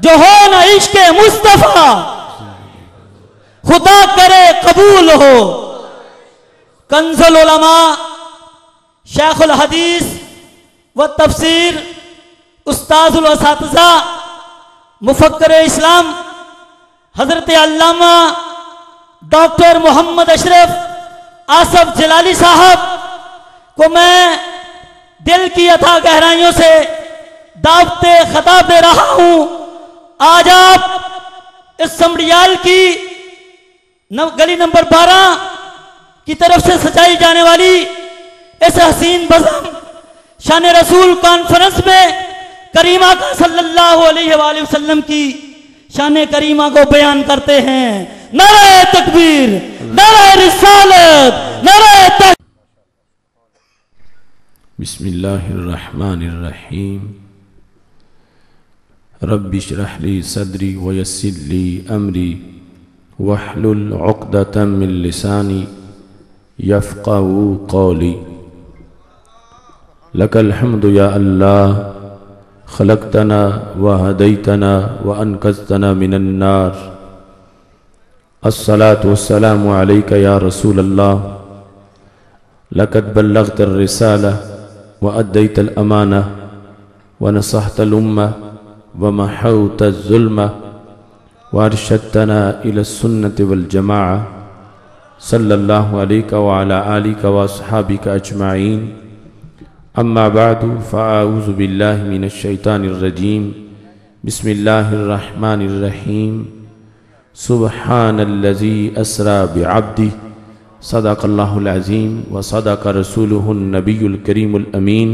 جو ہو نہ عشق مصطفیٰ خدا کرے قبول ہو۔ کنز العلماء شیخ الحدیث و تفسیر استاذ الاساتذہ مفکر اسلام حضرت علامہ ڈاکٹر محمد اشرف آصف جلالی صاحب کو میں دل کی اتھا گہرائیوں سے دعوت خطاب دے رہا ہوں۔ آج آپ اس سمڑیال کی گلی نمبر 12 کی طرف سے سجائی جانے والی اس حسین بزم شان رسول کانفرنس میں کریمہ کا صلی اللہ علیہ وآلہ وسلم کی شان کریمہ کو بیان کرتے ہیں۔ نعرہ تکبیر، نعرہ رسالت، نعرہ تکبیر۔ بسم اللہ الرحمن الرحیم۔ رب اشرح لی صدری ویسر لی امری واحلل عقدۃ من لسانی یفقہوا قولی۔ لک الحمد یا اللہ خلقتنا وہدیتنا وانقذتنا من النار۔ الصلاة والسلام علیک یا رسول اللہ۔ لقد بلغت الرسالہ وأديت الأمانة ونصحت الأمة ومحوت الظلمة وارشدتنا إلى السنة والجماعة صلى الله عليك وعلى آلك وأصحابك أجمعين. أما بعد فأعوذ بالله من الشيطان الرجيم. بسم الله الرحمن الرحيم. سبحان الذي أسرى بعبده صدق الله العظيم وصدق رسوله النبي الكريم الأمين.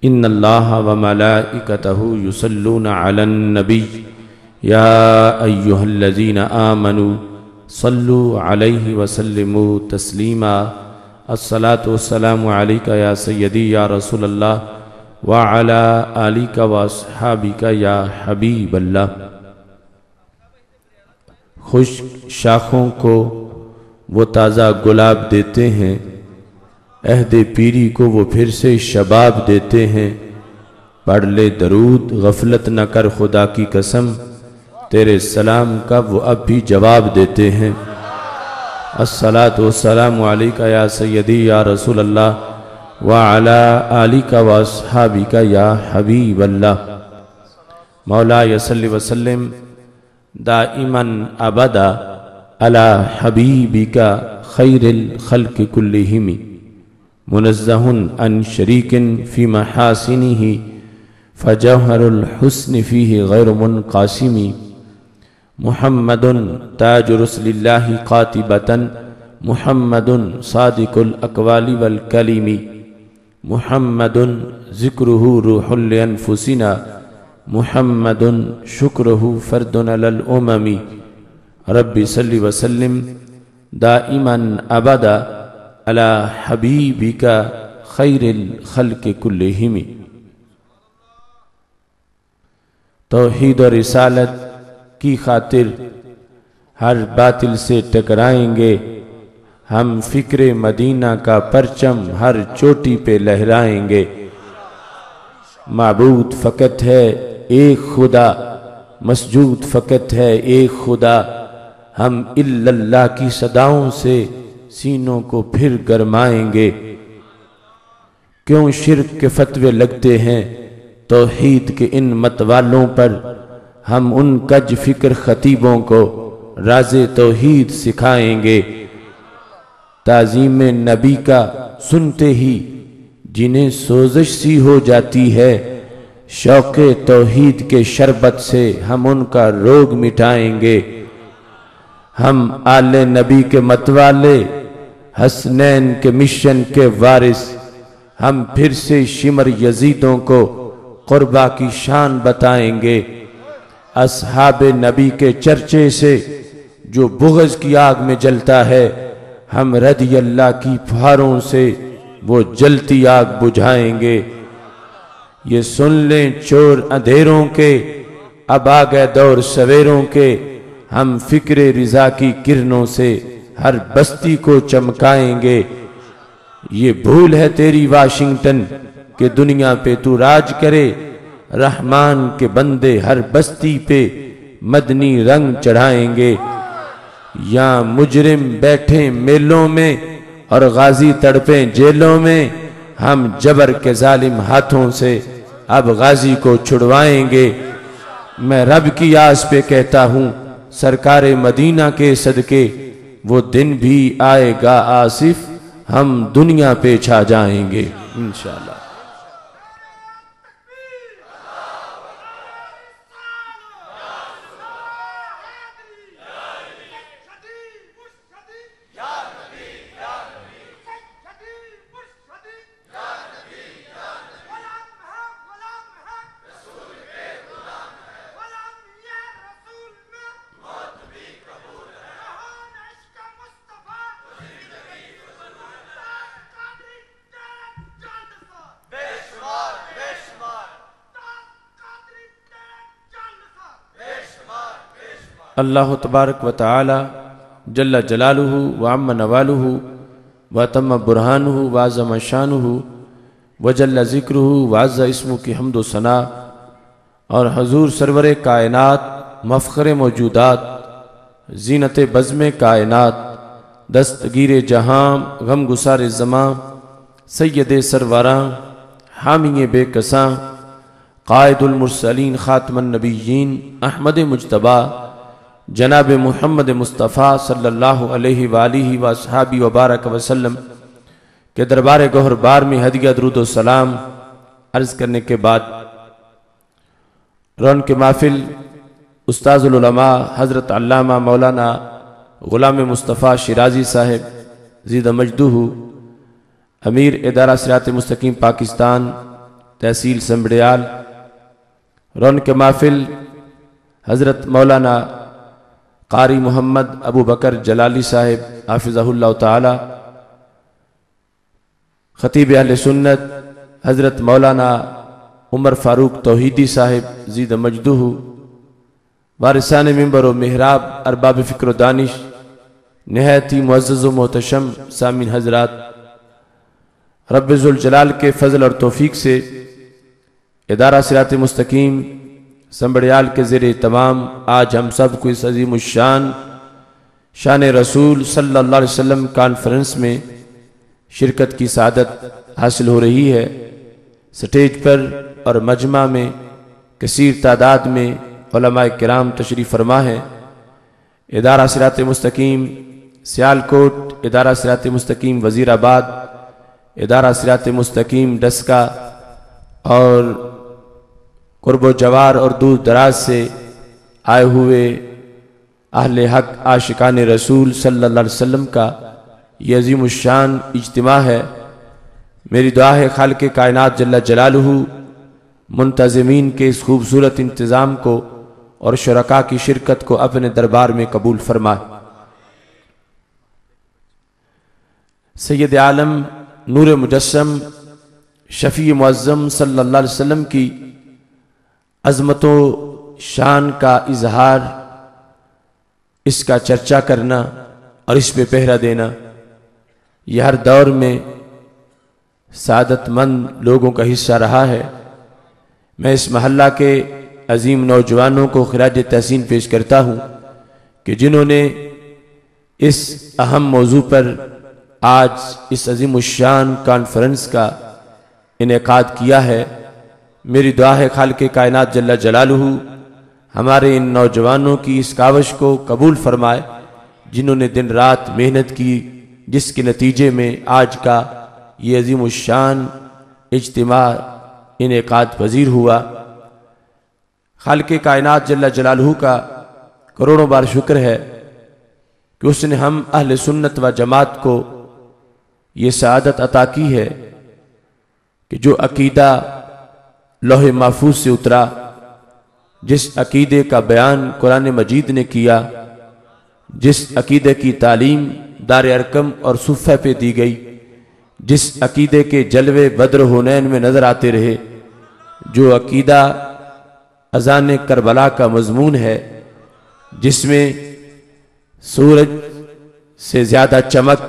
إن الله وملائكته يصلون على النبي يا أيها الذين آمنوا صلوا عليه وسلموا تسليما. الصلاة والسلام عليك يا سيدي يا رسول الله وعلى آلك وأصحابك يا حبيب الله. خوش شاخوں کو وہ تازہ گلاب دیتے ہیں، عہد پیری کو وہ پھر سے شباب دیتے ہیں. پڑھ لے درود غفلت نہ کر خدا کی قسم، تیرے سلام کا وہ اب بھی جواب دیتے ہیں. الصلاۃ والسلام علیک یا سیدی یا رسول اللہ وعلی آلک واصحابک یا حبیب اللہ. مولا صلی وسلم دائماً ابدا علی حبیبک خیر الخلق کلہم منزہ عن شریک فی محاسنہ فجوہر الحسن فیہ غیر منقاسم. محمد تاج رسل اللہ قاطبۃ محمد صادق الاقوال والکلم محمد ذکرہ روح لانفسنا محمد شکرہ فرد علی الامم. رب صلی وسلم دائماً ابدا علی حبیبک خیر الخلق کلہم. توحید و رسالت کی خاطر ہر باطل سے ٹکرائیں گے ہم، فکر مدینہ کا پرچم ہر چوٹی پہ لہرائیں گے. معبود فقط ہے ایک خدا، مسجود فقط ہے ایک خدا، ہم الا اللہ کی صداؤں سے سینوں کو پھر گرمائیں گے. کیوں شرک کے فتوے لگتے ہیں توحید کے ان متوالوں پر، ہم ان کج فکر خطیبوں کو راز توحید سکھائیں گے. تعظیم نبی کا سنتے ہی جنہیں سوزش سی ہو جاتی ہے، شوق توحید کے شربت سے ہم ان کا روگ مٹائیں گے. ہم آل نبی کے متوالے، حسنین کے مشن کے وارث، ہم پھر سے شمر یزیدوں کو قربا کی شان بتائیں گے. اصحاب نبی کے چرچے سے جو بغض کی آگ میں جلتا ہے، ہم رضی اللہ کی پھاروں سے وہ جلتی آگ بجھائیں گے. یہ سن لیں چور اندھیروں کے، اب آ گئے دور سویروں کے، ہم فکر رضا کی کرنوں سے ہر بستی کو چمکائیں گے. یہ بھول ہے تیری واشنگٹن کہ دنیا پہ تو راج کرے، رحمان کے بندے ہر بستی پہ مدنی رنگ چڑھائیں گے۔ یہاں مجرم بیٹھیں میلوں میں اور غازی تڑپیں جیلوں میں، ہم جبر کے ظالم ہاتھوں سے اب غازی کو چھڑوائیں گے۔ میں رب کی آس پہ کہتا ہوں سرکار مدینہ کے صدقے، وہ دن بھی آئے گا آصف، ہم دنیا پہ چھا جائیں گے انشاءاللہ۔ اللہ تبارک و تعالی جل جلالہ وعم نوالہ وتم برہانہ وعظم شانہ وجل ذکرہ وعز اسمہ کی حمد و ثنا، اور حضور سرور کائنات مفخر موجودات زینت بزم کائنات دستگیر جہاں غم گسار زماں سید سرواراں حامی بے کساں قائد المرسلین خاتم النبیین احمد مجتبیٰ جناب محمد مصطفیٰ صلی اللہ علیہ وآلہ وصحابہ وبارک وسلم کے دربار گوہر بار میں ہدیہ درود و سلام عرض کرنے کے بعد رون کے محفل استاذ العلماء حضرت علامہ مولانا غلام مصطفیٰ شیرازی صاحب زیدہ مجدہ، امیر ادارہ صراط مستقیم پاکستان تحصیل سنبڑیال، رون کے محفل حضرت مولانا قاری محمد ابو بکر جلالی صاحب حافظہ اللہ تعالی، خطیب اہل سنت حضرت مولانا عمر فاروق توحیدی صاحب زیدہ مجدہ، وارثان منبر و محراب ارباب فکر و دانش، نہایت ہی معزز و محتشم سامعین حضرات، رب ذوالجلال کے فضل اور توفیق سے ادارہ صراط مستقیم سنبڑیال کے زیر تمام آج ہم سب کو اس عظیم الشان شان رسول صلی اللہ علیہ وسلم کانفرنس میں شرکت کی سعادت حاصل ہو رہی ہے۔ سٹیج پر اور مجمع میں کثیر تعداد میں علماء کرام تشریف فرما ہے۔ ادارہ صراط مستقیم سیالکوٹ، ادارہ صراط مستقیم وزیر آباد، ادارہ صراط مستقیم ڈسکا اور قرب و جوار اور دور دراز سے آئے ہوئے اہل حق عاشقان رسول صلی اللہ علیہ وسلم کا یہ عظیم الشان اجتماع ہے۔ میری دعا ہے خالق کائنات جل جلالہ منتظمین کے اس خوبصورت انتظام کو اور شرکاء کی شرکت کو اپنے دربار میں قبول فرمائے۔ سید عالم نور مجسم شفیع معظم صلی اللہ علیہ وسلم کی عظمت و شان کا اظہار، اس کا چرچا کرنا اور اس پہ پہرا دینا یہ ہر دور میں سعادت مند لوگوں کا حصہ رہا ہے۔ میں اس محلہ کے عظیم نوجوانوں کو خراج تحسین پیش کرتا ہوں کہ جنہوں نے اس اہم موضوع پر آج اس عظیم الشان کانفرنس کا انعقاد کیا ہے۔ میری دعا ہے خالق کائنات جل جلالہ ہمارے ان نوجوانوں کی اس کاوش کو قبول فرمائے جنہوں نے دن رات محنت کی، جس کے نتیجے میں آج کا یہ عظیم الشان اجتماع انعقاد پذیر ہوا۔ خالق کائنات جل جلالہ کا کروڑوں بار شکر ہے کہ اس نے ہم اہل سنت و جماعت کو یہ سعادت عطا کی ہے کہ جو عقیدہ لوح محفوظ سے اترا، جس عقیدے کا بیان قرآن مجید نے کیا، جس عقیدے کی تعلیم دار ارقم اور صفہ پہ دی گئی، جس عقیدے کے جلوے بدر حنین میں نظر آتے رہے، جو عقیدہ اذان کربلا کا مضمون ہے، جس میں سورج سے زیادہ چمک،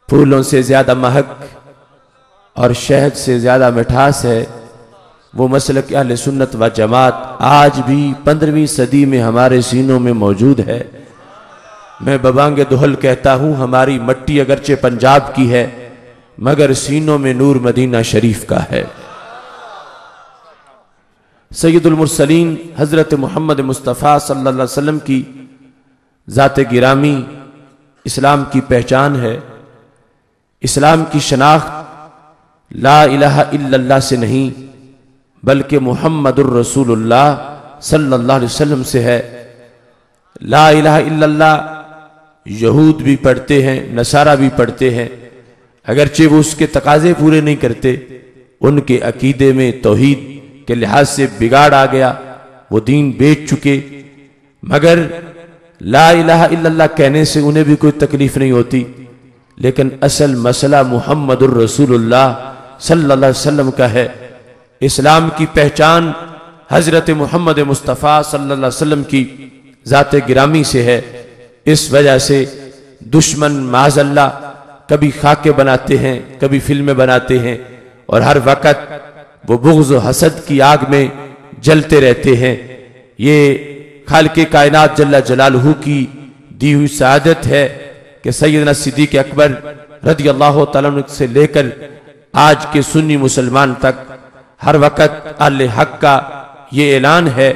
پھولوں سے زیادہ مہک اور شہد سے زیادہ مٹھاس ہے، وہ مسلک اہل سنت و جماعت آج بھی 15ویں صدی میں ہمارے سینوں میں موجود ہے۔ میں ببانگ دہل کہتا ہوں، ہماری مٹی اگرچہ پنجاب کی ہے مگر سینوں میں نور مدینہ شریف کا ہے۔ سید المرسلین حضرت محمد مصطفیٰ صلی اللہ علیہ وسلم کی ذات گرامی اسلام کی پہچان ہے۔ اسلام کی شناخت لا الہ الا اللہ سے نہیں بلکہ محمد الرسول اللہ صلی اللہ علیہ وسلم سے ہے۔ لا الہ الا اللہ یہود بھی پڑھتے ہیں، نصارہ بھی پڑھتے ہیں، اگرچہ وہ اس کے تقاضے پورے نہیں کرتے، ان کے عقیدے میں توحید کے لحاظ سے بگاڑ آ گیا، وہ دین بیچ چکے، مگر لا الہ الا اللہ کہنے سے انہیں بھی کوئی تکلیف نہیں ہوتی۔ لیکن اصل مسئلہ محمد الرسول اللہ صلی اللہ علیہ وسلم کا ہے۔ اسلام کی پہچان حضرت محمد مصطفیٰ صلی اللہ علیہ وسلم کی ذات گرامی سے ہے۔ اس وجہ سے دشمن معاذ اللہ کبھی خاکے بناتے ہیں، کبھی فلمیں بناتے ہیں، اور ہر وقت وہ بغض و حسد کی آگ میں جلتے رہتے ہیں۔ یہ خالق کائنات جل جلالہ کی دی ہوئی سعادت ہے کہ سیدنا صدیق اکبر رضی اللہ تعالیٰ عنہ سے لے کر آج کے سنی مسلمان تک ہر وقت اہل حق کا یہ اعلان ہے،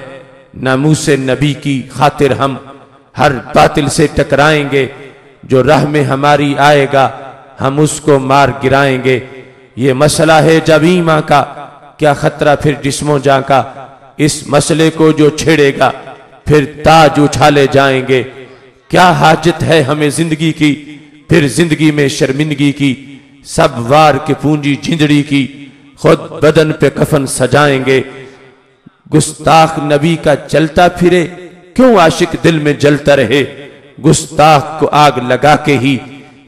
ناموس نبی کی خاطر ہم ہر باطل سے ٹکرائیں گے، جو راہ میں ہماری آئے گا ہم اس کو مار گرائیں گے۔ یہ مسئلہ ہے جب ایماں کا، کیا خطرہ پھر جسم و جاں کا، اس مسئلے کو جو چھیڑے گا پھر تاج اچھالے جائیں گے۔ کیا حاجت ہے ہمیں زندگی کی، پھر زندگی میں شرمندگی کی، سب وار کے پونجی جھنجڑی کی، خود بدن پہ کفن سجائیں گے۔ گستاخ نبی کا چلتا پھرے، کیوں عاشق دل میں جلتا رہے، گستاخ کو آگ لگا کے ہی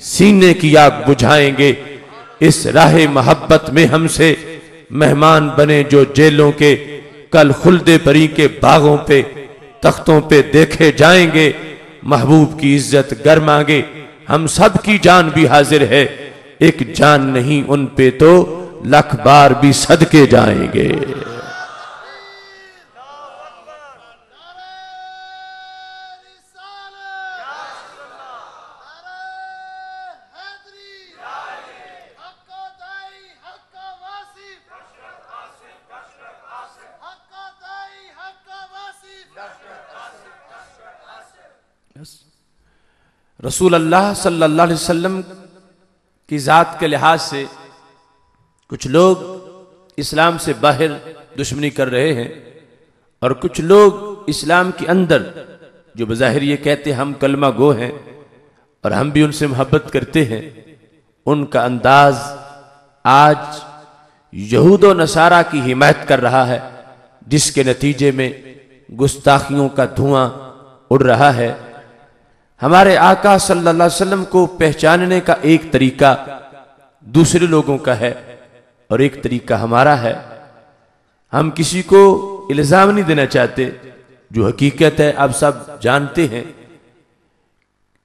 سینے کی آگ بجھائیں گے۔ اس راہ محبت میں ہم سے مہمان بنے جو جیلوں کے، کل خلد بری کے باغوں پہ تختوں پہ دیکھے جائیں گے۔ محبوب کی عزت گر مانگے، ہم سب کی جان بھی حاضر ہے، ایک جان نہیں ان پہ تو لکھ بار بھی صدقے جائیں گے۔ رسول اللہ صلی اللہ علیہ وسلم کی ذات کے لحاظ سے کچھ لوگ اسلام سے باہر دشمنی کر رہے ہیں، اور کچھ لوگ اسلام کے اندر جو بظاہر یہ کہتے ہم کلمہ گو ہیں اور ہم بھی ان سے محبت کرتے ہیں، ان کا انداز آج یہود و نصارہ کی حمایت کر رہا ہے، جس کے نتیجے میں گستاخیوں کا دھواں اڑ رہا ہے۔ ہمارے آقا صلی اللہ علیہ وسلم کو پہچاننے کا ایک طریقہ دوسرے لوگوں کا ہے اور ایک طریقہ ہمارا ہے۔ ہم کسی کو الزام نہیں دینا چاہتے، جو حقیقت ہے آپ سب جانتے ہیں۔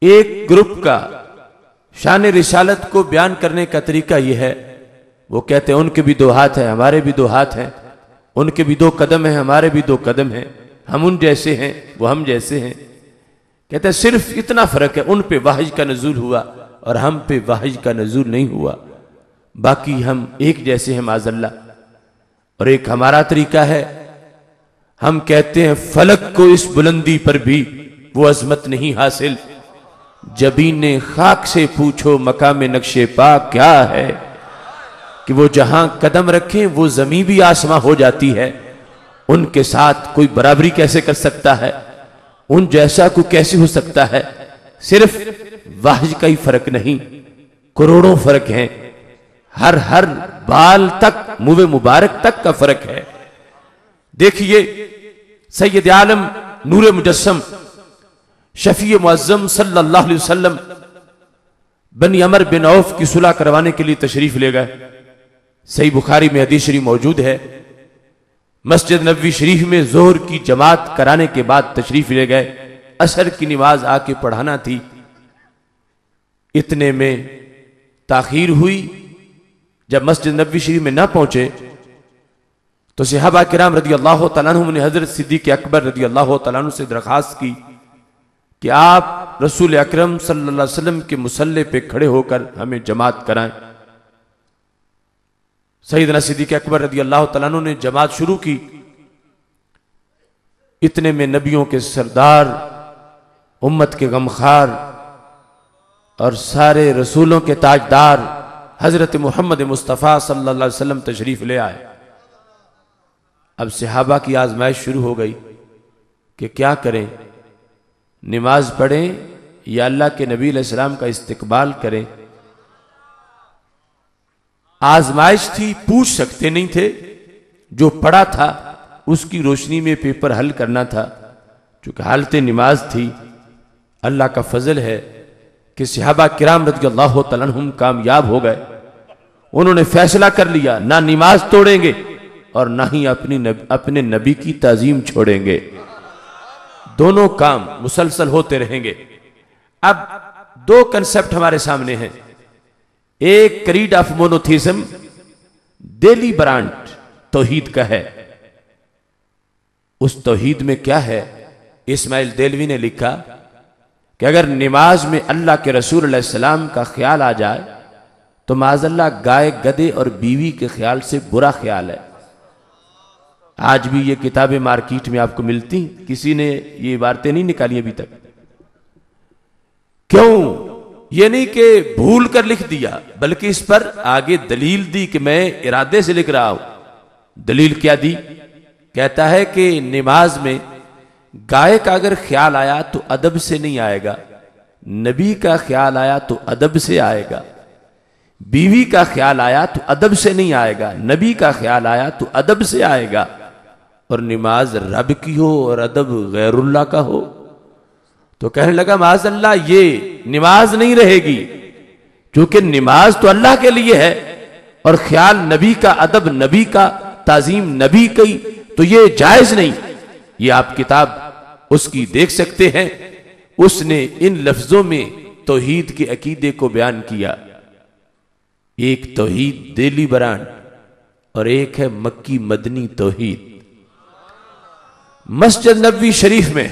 ایک گروپ کا شان رسالت کو بیان کرنے کا طریقہ یہ ہے، وہ کہتے ہیں ان کے بھی دو ہاتھ ہیں، ہمارے بھی دو ہاتھ ہیں، ان کے بھی دو قدم ہیں، ہمارے بھی دو قدم ہیں، ہم ان جیسے ہیں، وہ ہم جیسے ہیں۔ کہتے ہیں صرف اتنا فرق ہے، ان پہ وحی کا نزول ہوا اور ہم پہ وحی کا نزول نہیں ہوا، باقی ہم ایک جیسے ہیں معاذ اللہ۔ اور ایک ہمارا طریقہ ہے، ہم کہتے ہیں فلک کو اس بلندی پر بھی وہ عظمت نہیں حاصل، جبین خاک سے پوچھو مقام نقش پا کیا ہے، کہ وہ جہاں قدم رکھیں وہ زمین بھی آسماں ہو جاتی ہے، ان کے ساتھ کوئی برابری کیسے کر سکتا ہے، ان جیسا کو کیسے ہو سکتا ہے۔ صرف وحی کا ہی فرق نہیں، کروڑوں فرق ہیں، ہر بال تک، منہ مبارک تک کا فرق ہے۔ دیکھیے سید عالم نور مجسم شفیع معظم صلی اللہ علیہ وسلم بنی عمر بن عوف کی صلح کروانے کے لیے تشریف لے گئے۔ صحیح بخاری میں حدیث شریف موجود ہے، مسجد نبوی شریف میں ظہر کی جماعت کرانے کے بعد تشریف لے گئے، عصر کی نماز آ کے پڑھانا تھی، اتنے میں تاخیر ہوئی۔ جب مسجد نبوی شریف میں نہ پہنچے تو صحابہ کرام رضی اللہ تعالیٰ عنہ نے حضرت صدیق اکبر رضی اللہ تعالیٰ عنہ سے درخواست کی کہ آپ رسول اکرم صلی اللہ علیہ وسلم کے مصلی پہ کھڑے ہو کر ہمیں جماعت کرائیں۔ سیدنا صدیق اکبر رضی اللہ تعالیٰ عنہ نے جماعت شروع کی۔ اتنے میں نبیوں کے سردار، امت کے غمخوار اور سارے رسولوں کے تاجدار حضرت محمد مصطفیٰ صلی اللہ علیہ وسلم تشریف لے آئے۔ اب صحابہ کی آزمائش شروع ہو گئی کہ کیا کریں، نماز پڑھیں یا اللہ کے نبی علیہ السلام کا استقبال کریں۔ آزمائش تھی، پوچھ سکتے نہیں تھے، جو پڑھا تھا اس کی روشنی میں پیپر حل کرنا تھا۔ چونکہ حالت نماز تھی، اللہ کا فضل ہے کہ صحابہ کرام رضی اللہ تعالیٰ عنہم کامیاب ہو گئے۔ انہوں نے فیصلہ کر لیا، نہ نماز توڑیں گے اور نہ ہی اپنے نبی کی تعظیم چھوڑیں گے، دونوں کام مسلسل ہوتے رہیں گے۔ اب دو کنسپٹ ہمارے سامنے ہیں، ایک creed of monotheism daily brand tawhid کا ہے۔ اس توحید میں کیا ہے؟ اسماعیل دیلوی نے لکھا کہ اگر نماز میں اللہ کے رسول علیہ السلام کا خیال آ جائے تو معاذ اللہ گائے گدے اور بیوی کے خیال سے برا خیال ہے۔ آج بھی یہ کتابیں مارکیٹ میں آپ کو ملتی، کسی نے یہ عبارتیں نہیں نکالی ابھی تک۔ کیوں؟ یہ نہیں کہ بھول کر لکھ دیا، بلکہ اس پر آگے دلیل دی کہ میں ارادے سے لکھ رہا ہوں۔ دلیل کیا دی؟ کہتا ہے کہ نماز میں گائے کا اگر خیال آیا تو ادب سے نہیں آئے گا، نبی کا خیال آیا تو ادب سے آئے گا، بیوی کا خیال آیا تو ادب سے نہیں آئے گا، نبی کا خیال آیا تو ادب سے آئے گا۔ اور نماز رب کی ہو اور ادب غیر اللہ کا ہو تو کہنے لگا معاذ اللہ یہ نماز نہیں رہے گی، چونکہ نماز تو اللہ کے لیے ہے اور خیال نبی کا، ادب نبی کا، تعظیم نبی کی، تو یہ جائز نہیں۔ یہ آپ کتاب اس کی دیکھ سکتے ہیں، اس نے ان لفظوں میں توحید کے عقیدے کو بیان کیا۔ ایک توحید دیلی برانڈ اور ایک ہے مکی مدنی توحید۔ مسجد نبوی شریف میں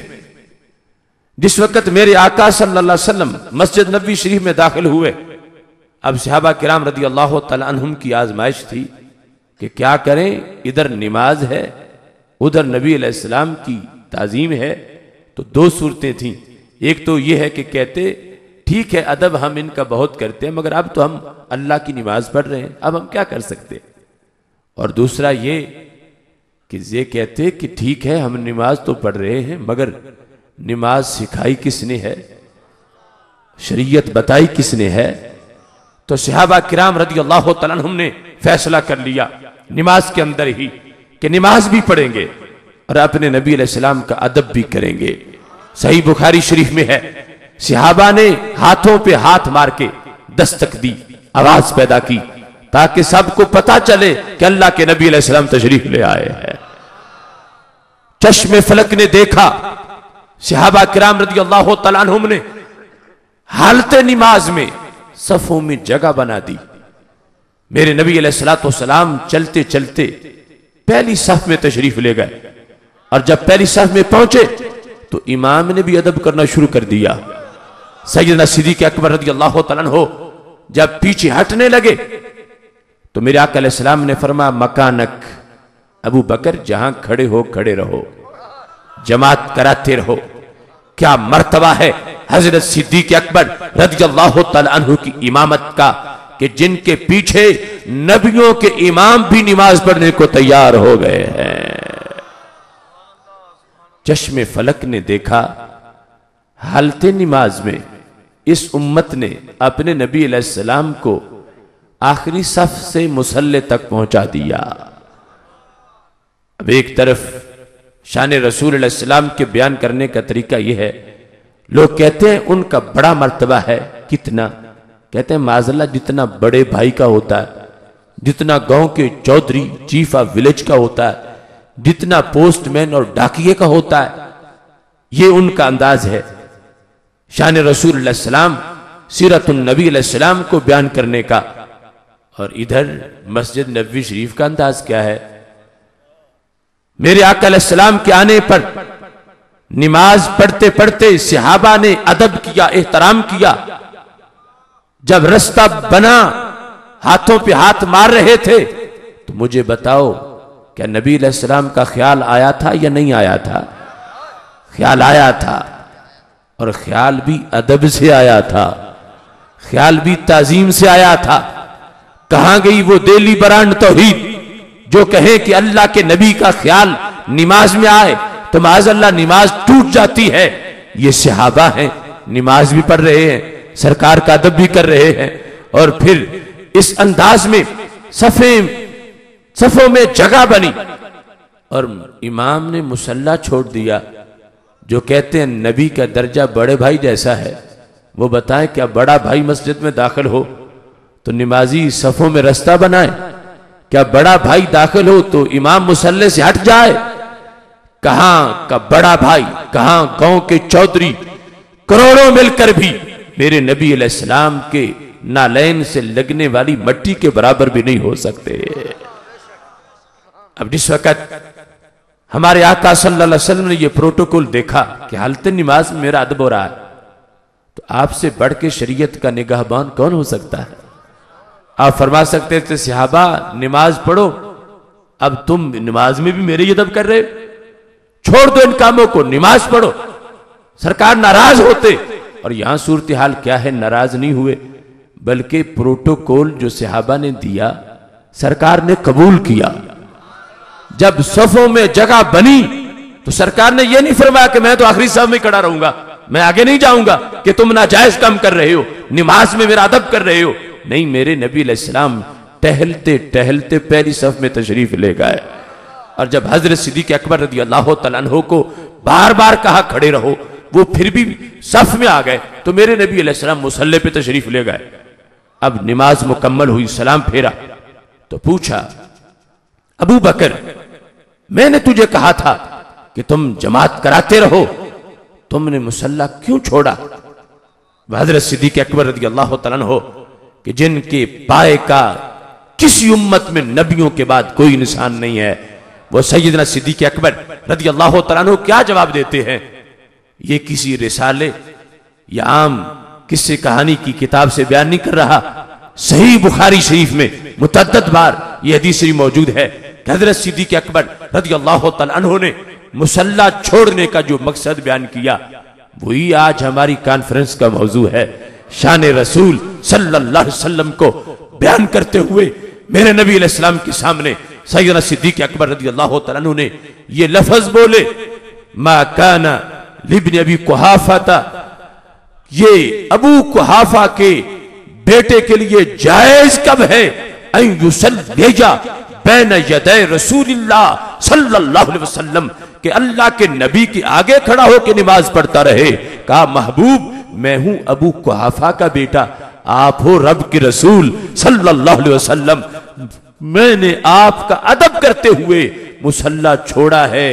جس وقت میرے آقا صلی اللہ علیہ وسلم مسجد نبوی شریف میں داخل ہوئے، اب صحابہ کرام رضی اللہ تعالی عنہم کی آزمائش تھی کہ کیا کریں، ادھر نماز ہے ادھر نبی علیہ السلام کی تعظیم ہے۔ تو دو صورتیں تھیں، ایک تو یہ ہے کہ کہتے ٹھیک ہے ادب ہم ان کا بہت کرتے ہیں مگر اب تو ہم اللہ کی نماز پڑھ رہے ہیں، اب ہم کیا کر سکتے، اور دوسرا یہ کہ یہ کہتے کہ ٹھیک ہے ہم نماز تو پڑھ رہے ہیں مگر نماز سکھائی کس نے ہے، شریعت بتائی کس نے ہے۔ تو صحابہ کرام رضی اللہ تعالیٰ عنہم نے فیصلہ کر لیا نماز کے اندر ہی کہ نماز بھی پڑھیں گے اور اپنے نبی علیہ السلام کا ادب بھی کریں گے۔ صحیح بخاری شریف میں ہے، صحابہ نے ہاتھوں پہ ہاتھ مار کے دستک دی، آواز پیدا کی تاکہ سب کو پتا چلے کہ اللہ کے نبی علیہ السلام تشریف لے آئے ہیں۔ چشم فلک نے دیکھا، صحابہ کرام رضی اللہ تعالیٰ عنہم نے حالت نماز میں صفوں میں جگہ بنا دی۔ میرے نبی علیہ السلام چلتے چلتے پہلی صف میں تشریف لے گئے، اور جب پہلی صف میں پہنچے تو امام نے بھی ادب کرنا شروع کر دیا۔ سیدنا صدیق اکبر رضی اللہ تعالیٰ عنہ جب پیچھے ہٹنے لگے تو میرے آقا علیہ السلام نے فرمایا مکانک ابو بکر، جہاں کھڑے ہو کھڑے رہو، جماعت کراتے رہو۔ کیا مرتبہ ہے حضرت صدیق اکبر رضی اللہ تعالیٰ عنہ کی امامت کا کہ جن کے پیچھے نبیوں کے امام بھی نماز پڑھنے کو تیار ہو گئے ہیں۔ چشم فلک نے دیکھا حالت نماز میں اس امت نے اپنے نبی علیہ السلام کو آخری صف سے مصلی تک پہنچا دیا۔ اب ایک طرف شان رسول علیہ السلام کے بیان کرنے کا طریقہ یہ ہے، لوگ کہتے ہیں ان کا بڑا مرتبہ ہے، کتنا؟ کہتے ہیں معاذ اللہ جتنا بڑے بھائی کا ہوتا ہے، جتنا گاؤں کے چودھری چیف آف ولیج کا ہوتا ہے، جتنا پوسٹ مین اور ڈاکیے کا ہوتا ہے، یہ ان کا انداز ہے شان رسول علیہ السلام، سیرت النبی علیہ السلام کو بیان کرنے کا۔ اور ادھر مسجد نبوی شریف کا انداز کیا ہے؟ میرے آقا علیہ السلام کے آنے پر نماز پڑھتے پڑھتے صحابہ نے ادب کیا، احترام کیا. جب رستہ بنا ہاتھوں پہ ہاتھ مار رہے تھے تو مجھے بتاؤ کیا نبی علیہ السلام کا خیال آیا تھا یا نہیں آیا تھا؟ خیال آیا تھا، اور خیال بھی ادب سے آیا تھا، خیال بھی تعظیم سے آیا تھا. کہاں گئی وہ دہلی برانڈ توحید جو کہے کہ اللہ کے نبی کا خیال نماز میں آئے تو معاذ اللہ نماز ٹوٹ جاتی ہے؟ یہ صحابہ ہیں، نماز بھی پڑھ رہے ہیں، سرکار کا ادب بھی کر رہے ہیں، اور پھر اس انداز میں صفوں میں جگہ بنی. اور امام نے مصلی چھوڑ دیا. جو کہتے ہیں نبی کا درجہ بڑے بھائی جیسا ہے، وہ بتائیں کیا بڑا بھائی مسجد میں داخل ہو تو نمازی صفوں میں رستہ بنائے؟ کیا بڑا بھائی داخل ہو تو امام مصلی سے ہٹ جائے؟ کہاں کا بڑا بھائی، کہاں گاؤں کے چودھری کروڑوں مل کر بھی میرے نبی علیہ السلام کے نالین سے لگنے والی مٹی کے برابر بھی نہیں ہو سکتے. اب جس وقت ہمارے آقا صلی اللہ علیہ وسلم نے یہ پروٹوکول دیکھا کہ حالت نماز میں میرا ادب ہو رہا ہے، تو آپ سے بڑھ کے شریعت کا نگہبان کون ہو سکتا ہے؟ آپ فرما سکتے تھے صحابہ نماز پڑھو، اب تم نماز میں بھی میرے ادب کر رہے، چھوڑ دو ان کاموں کو، نماز پڑھو. سرکار ناراض ہوتے. اور یہاں صورتحال کیا ہے؟ ناراض نہیں ہوئے، بلکہ پروٹوکول جو صحابہ نے دیا سرکار نے قبول کیا. جب صفوں میں جگہ بنی تو سرکار نے یہ نہیں فرمایا کہ میں تو آخری صف میں کھڑا رہوں گا، میں آگے نہیں جاؤں گا کہ تم ناجائز کام کر رہے ہو، نماز میں میرا ادب کر رہے ہو. نہیں، میرے نبی علیہ السلام ٹہلتے ٹہلتے پہلی صف میں تشریف لے گئے. اور جب حضرت صدیق اکبر رضی اللہ تعالیٰ عنہ کو بار بار کہا کھڑے رہو، وہ پھر بھی صف میں آ گئے تو میرے نبی علیہ السلام مصلی پہ تشریف لے گئے. اب نماز مکمل ہوئی، سلام پھیرا تو پوچھا ابو بکر میں نے تجھے کہا تھا کہ تم جماعت کراتے رہو، تم نے مصلی کیوں چھوڑا؟ حضرت صدیق اکبر رضی اللہ تعالیٰ عنہ کہ جن کے پائے کا کسی امت میں نبیوں کے بعد کوئی نشان نہیں ہے، وہ سیدنا صدیق اکبر رضی اللہ تعالیٰ عنہ کیا جواب دیتے ہیں؟ یہ کسی رسالے یا عام قصے کہانی کی کتاب سے بیان نہیں کر رہا. صحیح بخاری شریف میں متعدد بار یہ حدیث شریف موجود ہے کہ حضرت صدیق اکبر رضی اللہ تعالیٰ عنہ نے مصلی چھوڑنے کا جو مقصد بیان کیا وہی آج ہماری کانفرنس کا موضوع ہے. شان رسول صلی اللہ علیہ وسلم کو بیان کرتے ہوئے میرے نبی علیہ السلام کے سامنے سیدنا صدیق اکبر رضی اللہ تعالیٰ عنہ نے یہ لفظ بولے ما کان لابن ابی قحافہ، یہ ابو قحافہ کے بیٹے کے لیے جائز کب ہے ان یصلی بین یدی رسول اللہ صلی اللہ علیہ وسلم کہ اللہ کے نبی کے آگے کھڑا ہو کے نماز پڑھتا رہے. کہا محبوب میں ہوں ابو قحافہ کا بیٹا، آپ ہو رب کے رسول صلی اللہ علیہ وسلم، میں نے آپ کا ادب کرتے ہوئے مصلی چھوڑا ہے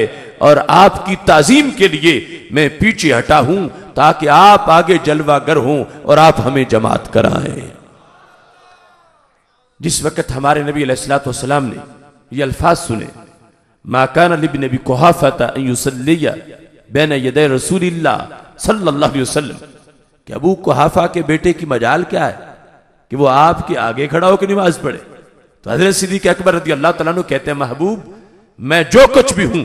اور آپ کی تعظیم کے لیے میں پیچھے ہٹا ہوں تاکہ آپ آگے جلوہ گر ہوں اور آپ ہمیں جماعت کرائیں. جس وقت ہمارے نبی علیہ السلام نے یہ الفاظ سنے ما کان لابن ابی قحافہ ان یصلی بین یدی رسول اللہ صلی اللہ علیہ وسلم کہ ابو قحافہ کے بیٹے کی مجال کیا ہے کہ وہ آپ کے آگے کھڑا ہو کے نماز پڑھے، تو حضرت صدیق اکبر رضی اللہ تعالیٰ عنہ کہتے ہیں محبوب میں جو کچھ بھی ہوں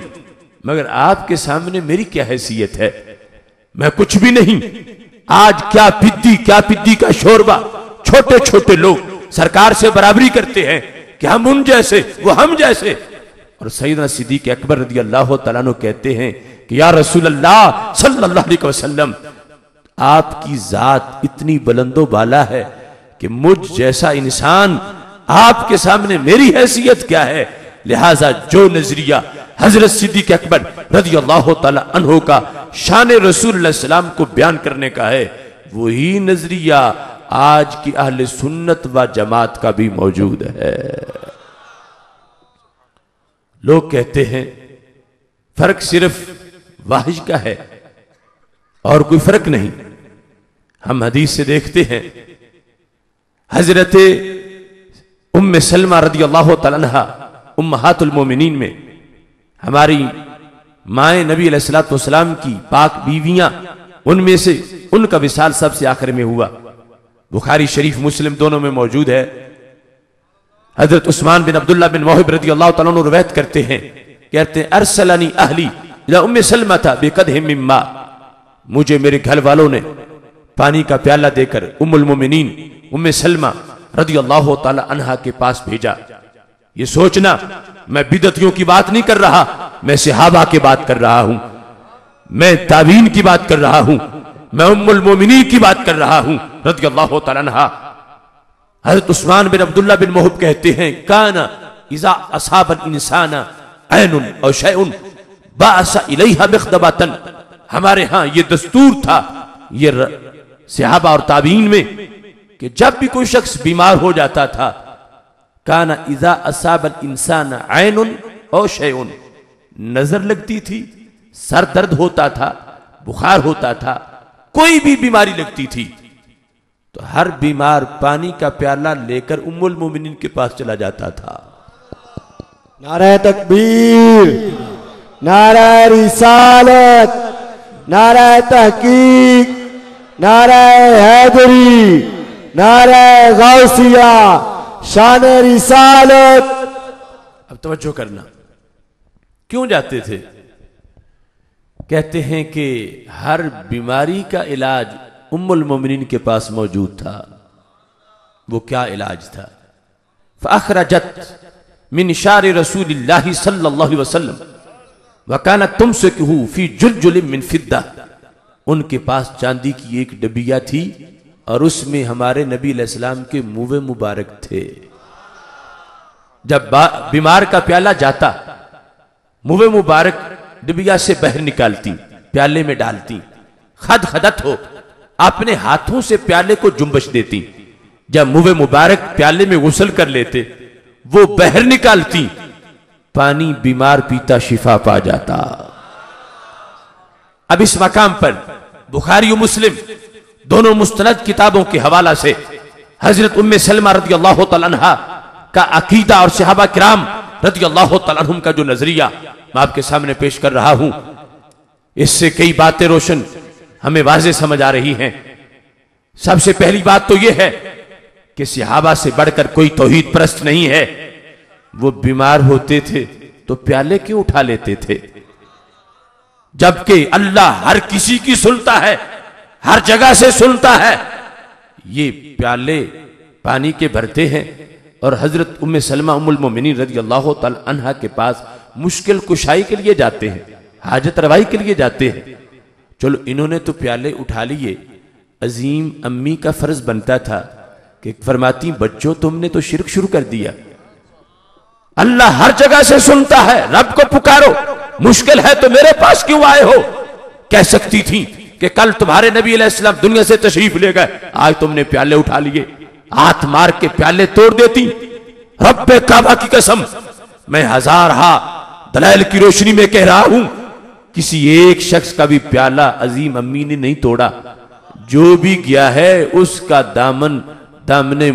مگر آپ کے سامنے میری کیا حیثیت ہے، میں کچھ بھی نہیں. آج کیا پدی کا شوربہ، چھوٹے چھوٹے لوگ سرکار سے برابری کرتے ہیں کہ ہم ان جیسے وہ ہم جیسے. اور سیدنا صدیق اکبر رضی اللہ تعالیٰ عنہ کہتے ہیں کہ یا رسول اللہ صلی اللہ علیہ وسلم آپ کی ذات اتنی بلند و بالا ہے کہ مجھ جیسا انسان آپ کے سامنے میری حیثیت کیا ہے. لہٰذا جو نظریہ حضرت صدیق اکبر رضی اللہ تعالی عنہ کا شان رسول اللہ السلام کو بیان کرنے کا ہے وہی نظریہ آج کی اہل سنت و جماعت کا بھی موجود ہے. لوگ کہتے ہیں فرق صرف واحج کا ہے اور کوئی فرق نہیں. ہم حدیث سے دیکھتے ہیں حضرت ام سلمہ رضی اللہ تعالی عنہ امہات المومنین میں ہماری مائیں نبی علیہ الصلوۃ والسلام کی پاک بیویاں، ان میں سے ان کا وصال سب سے آخر میں ہوا۔ بخاری شریف مسلم دونوں میں موجود ہے۔ حضرت عثمان بن عبداللہ بن موہب رضی اللہ تعالیٰ عنہ روایت کرتے ہیں، کہتے ہیں ارسلنی اہلی الی ام سلمہ بقدح من ماء، مجھے میرے گھر والوں نے پانی کا پیالہ دے کر ام المومنین ام سلمہ رضی اللہ تعالی عنہا کے پاس بھیجا۔ یہ سوچنا میں بدعتیوں کی بات نہیں کر رہا، میں صحابہ کی بات کر رہا ہوں، میں تابعین کی بات کر رہا ہوں، میں ام المومنین کی بات کر رہا ہوں رضی اللہ تعالی عنہا۔ حضرت عثمان بن عبداللہ بن موہب کہتے ہیں کان اذا اصاب الانسان عین او شیء بعث الیہا مخدبۃ، ہمارے ہاں یہ دستور تھا، یہ صحابہ اور تابعین میں، کہ جب بھی کوئی شخص بیمار ہو جاتا تھا کان اذا اصاب الانسان عین او شیء، نظر لگتی تھی، سر درد ہوتا تھا، بخار ہوتا تھا، کوئی بھی بیماری لگتی تھی، تو ہر بیمار پانی کا پیالہ لے کر ام المومنین کے پاس چلا جاتا تھا۔ نعرہ تکبیر، نعرہ رسالت، نعرہ تحقیق، نعرہ حیدری، نعرہ غوثیہ، شان رسالت۔ اب توجہ کرنا، کیوں جاتے تھے؟ کہتے ہیں کہ ہر بیماری کا علاج ام المومنین کے پاس موجود تھا۔ وہ کیا علاج تھا؟ فاخرجت من شعر رسول اللہ صلی اللہ علیہ وسلم وکانت تمسکہ فی جلجل من فضہ، ان کے پاس چاندی کی ایک ڈبیا تھی اور اس میں ہمارے نبی علیہ السلام کے موے مبارک تھے۔ جب بیمار کا پیالہ جاتا، موے مبارک ڈبیا سے باہر نکالتی، پیالے میں ڈالتی، خد خدت ہو اپنے ہاتھوں سے پیالے کو جنبش دیتی، جب موے مبارک پیالے میں غسل کر لیتے، وہ باہر نکالتی، پانی بیمار پیتا شفا پا جاتا۔ اب اس مقام پر بخاری و مسلم دونوں مستند کتابوں کے حوالہ سے حضرت ام سلمہ رضی اللہ تعالیٰ عنہ کا عقیدہ اور صحابہ کرام رضی اللہ تعالیٰ عنہم کا جو نظریہ میں آپ کے سامنے پیش کر رہا ہوں، اس سے کئی باتیں روشن ہمیں واضح سمجھ آ رہی ہیں۔ سب سے پہلی بات تو یہ ہے کہ صحابہ سے بڑھ کر کوئی توحید پرست نہیں ہے۔ وہ بیمار ہوتے تھے تو پیالے کیوں اٹھا لیتے تھے؟ جبکہ اللہ ہر کسی کی سنتا ہے، ہر جگہ سے سنتا ہے۔ یہ پیالے پانی کے بھرتے ہیں اور حضرت ام سلمہ ام المومنین رضی اللہ تعالی عنہا کے پاس مشکل کشائی کے لیے جاتے ہیں، حاجت روائی کے لیے جاتے ہیں۔ چلو انہوں نے تو پیالے اٹھا لیے، عظیم امی کا فرض بنتا تھا کہ فرماتی بچوں تم نے تو شرک شروع کر دیا، اللہ ہر جگہ سے سنتا ہے، رب کو پکارو، مشکل ہے تو میرے پاس کیوں آئے ہو؟ کہہ سکتی تھی کہ کل تمہارے نبی علیہ السلام دنیا سے تشریف لے گئے، آج تم نے پیالے اٹھا لیے، ہاتھ مار کے پیالے توڑ دیتی۔ رب کعبہ کی قسم، میں ہزارہا دلائل کی روشنی میں کہہ رہا ہوں، کسی ایک شخص کا بھی پیالہ عظیم امی نے نہیں توڑا، جو بھی گیا ہے اس کا دامن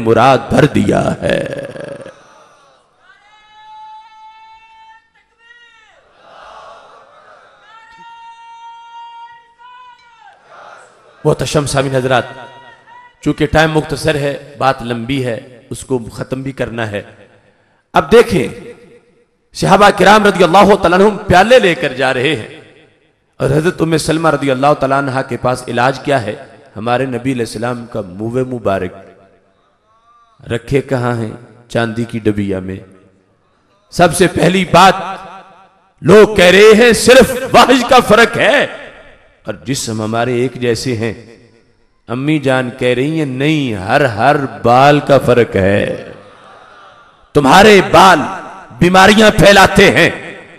مراد بھر دیا ہے۔ محتشم سامعین حضرات، چونکہ ٹائم مختصر ہے، بات لمبی ہے، اس کو ختم بھی کرنا ہے۔ اب دیکھیں صحابہ کرام رضی اللہ تعالیٰ عنہم پیالے لے کر جا رہے ہیں اور حضرت ام سلمہ رضی اللہ تعالیٰ عنہ کے پاس علاج کیا ہے؟ ہمارے نبی علیہ السلام کا موے مبارک رکھے کہاں ہیں؟ چاندی کی ڈبیا میں۔ سب سے پہلی بات، لوگ کہہ رہے ہیں صرف واحج کا فرق ہے اور جسم ہمارے ایک جیسے ہیں۔ امی جان کہہ رہی ہیں نہیں، ہر بال کا فرق ہے۔ تمہارے بال بیماریاں پھیلاتے ہیں،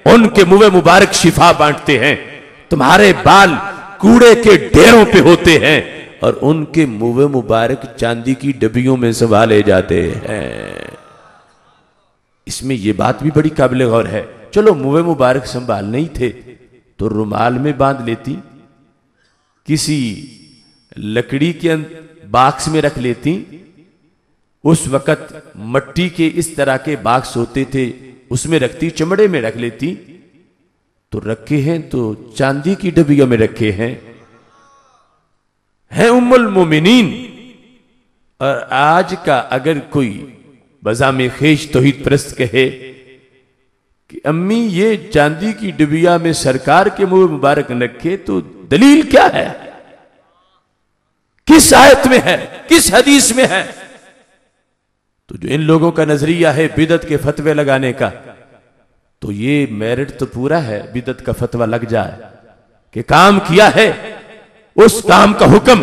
ان کے منہ مبارک شفا بانٹتے ہیں۔ تمہارے بال کوڑے کے ڈھیروں پہ ہوتے ہیں اور ان کے منہ مبارک چاندی کی ڈبیوں میں سنبھالے جاتے ہیں۔ اس میں یہ بات بھی بڑی قابل غور ہے، چلو منہ مبارک سنبھال نہیں تھے تو رومال میں باندھ لیتی، کسی لکڑی کے باکس میں رکھ لیتی۔ اس وقت مٹی کے اس طرح کے باکس ہوتے تھے، اس میں رکھتی، چمڑے میں رکھ لیتی، تو رکھے ہیں تو چاندی کی ڈبیا میں رکھے ہیں ام المومنین. اور آج کا اگر کوئی بزام خیش توحید پرست کہے کہ امی یہ چاندی کی ڈبیا میں سرکار کے منہ مبارک رکھے تو دلیل کیا ہے؟ کس آیت میں ہے؟ کس حدیث میں ہے؟ تو جو ان لوگوں کا نظریہ ہے بدعت کے فتوے لگانے کا، تو یہ میرٹ تو پورا ہے بدعت کا فتوہ لگ جائے کہ کام کیا ہے، اس کام کا حکم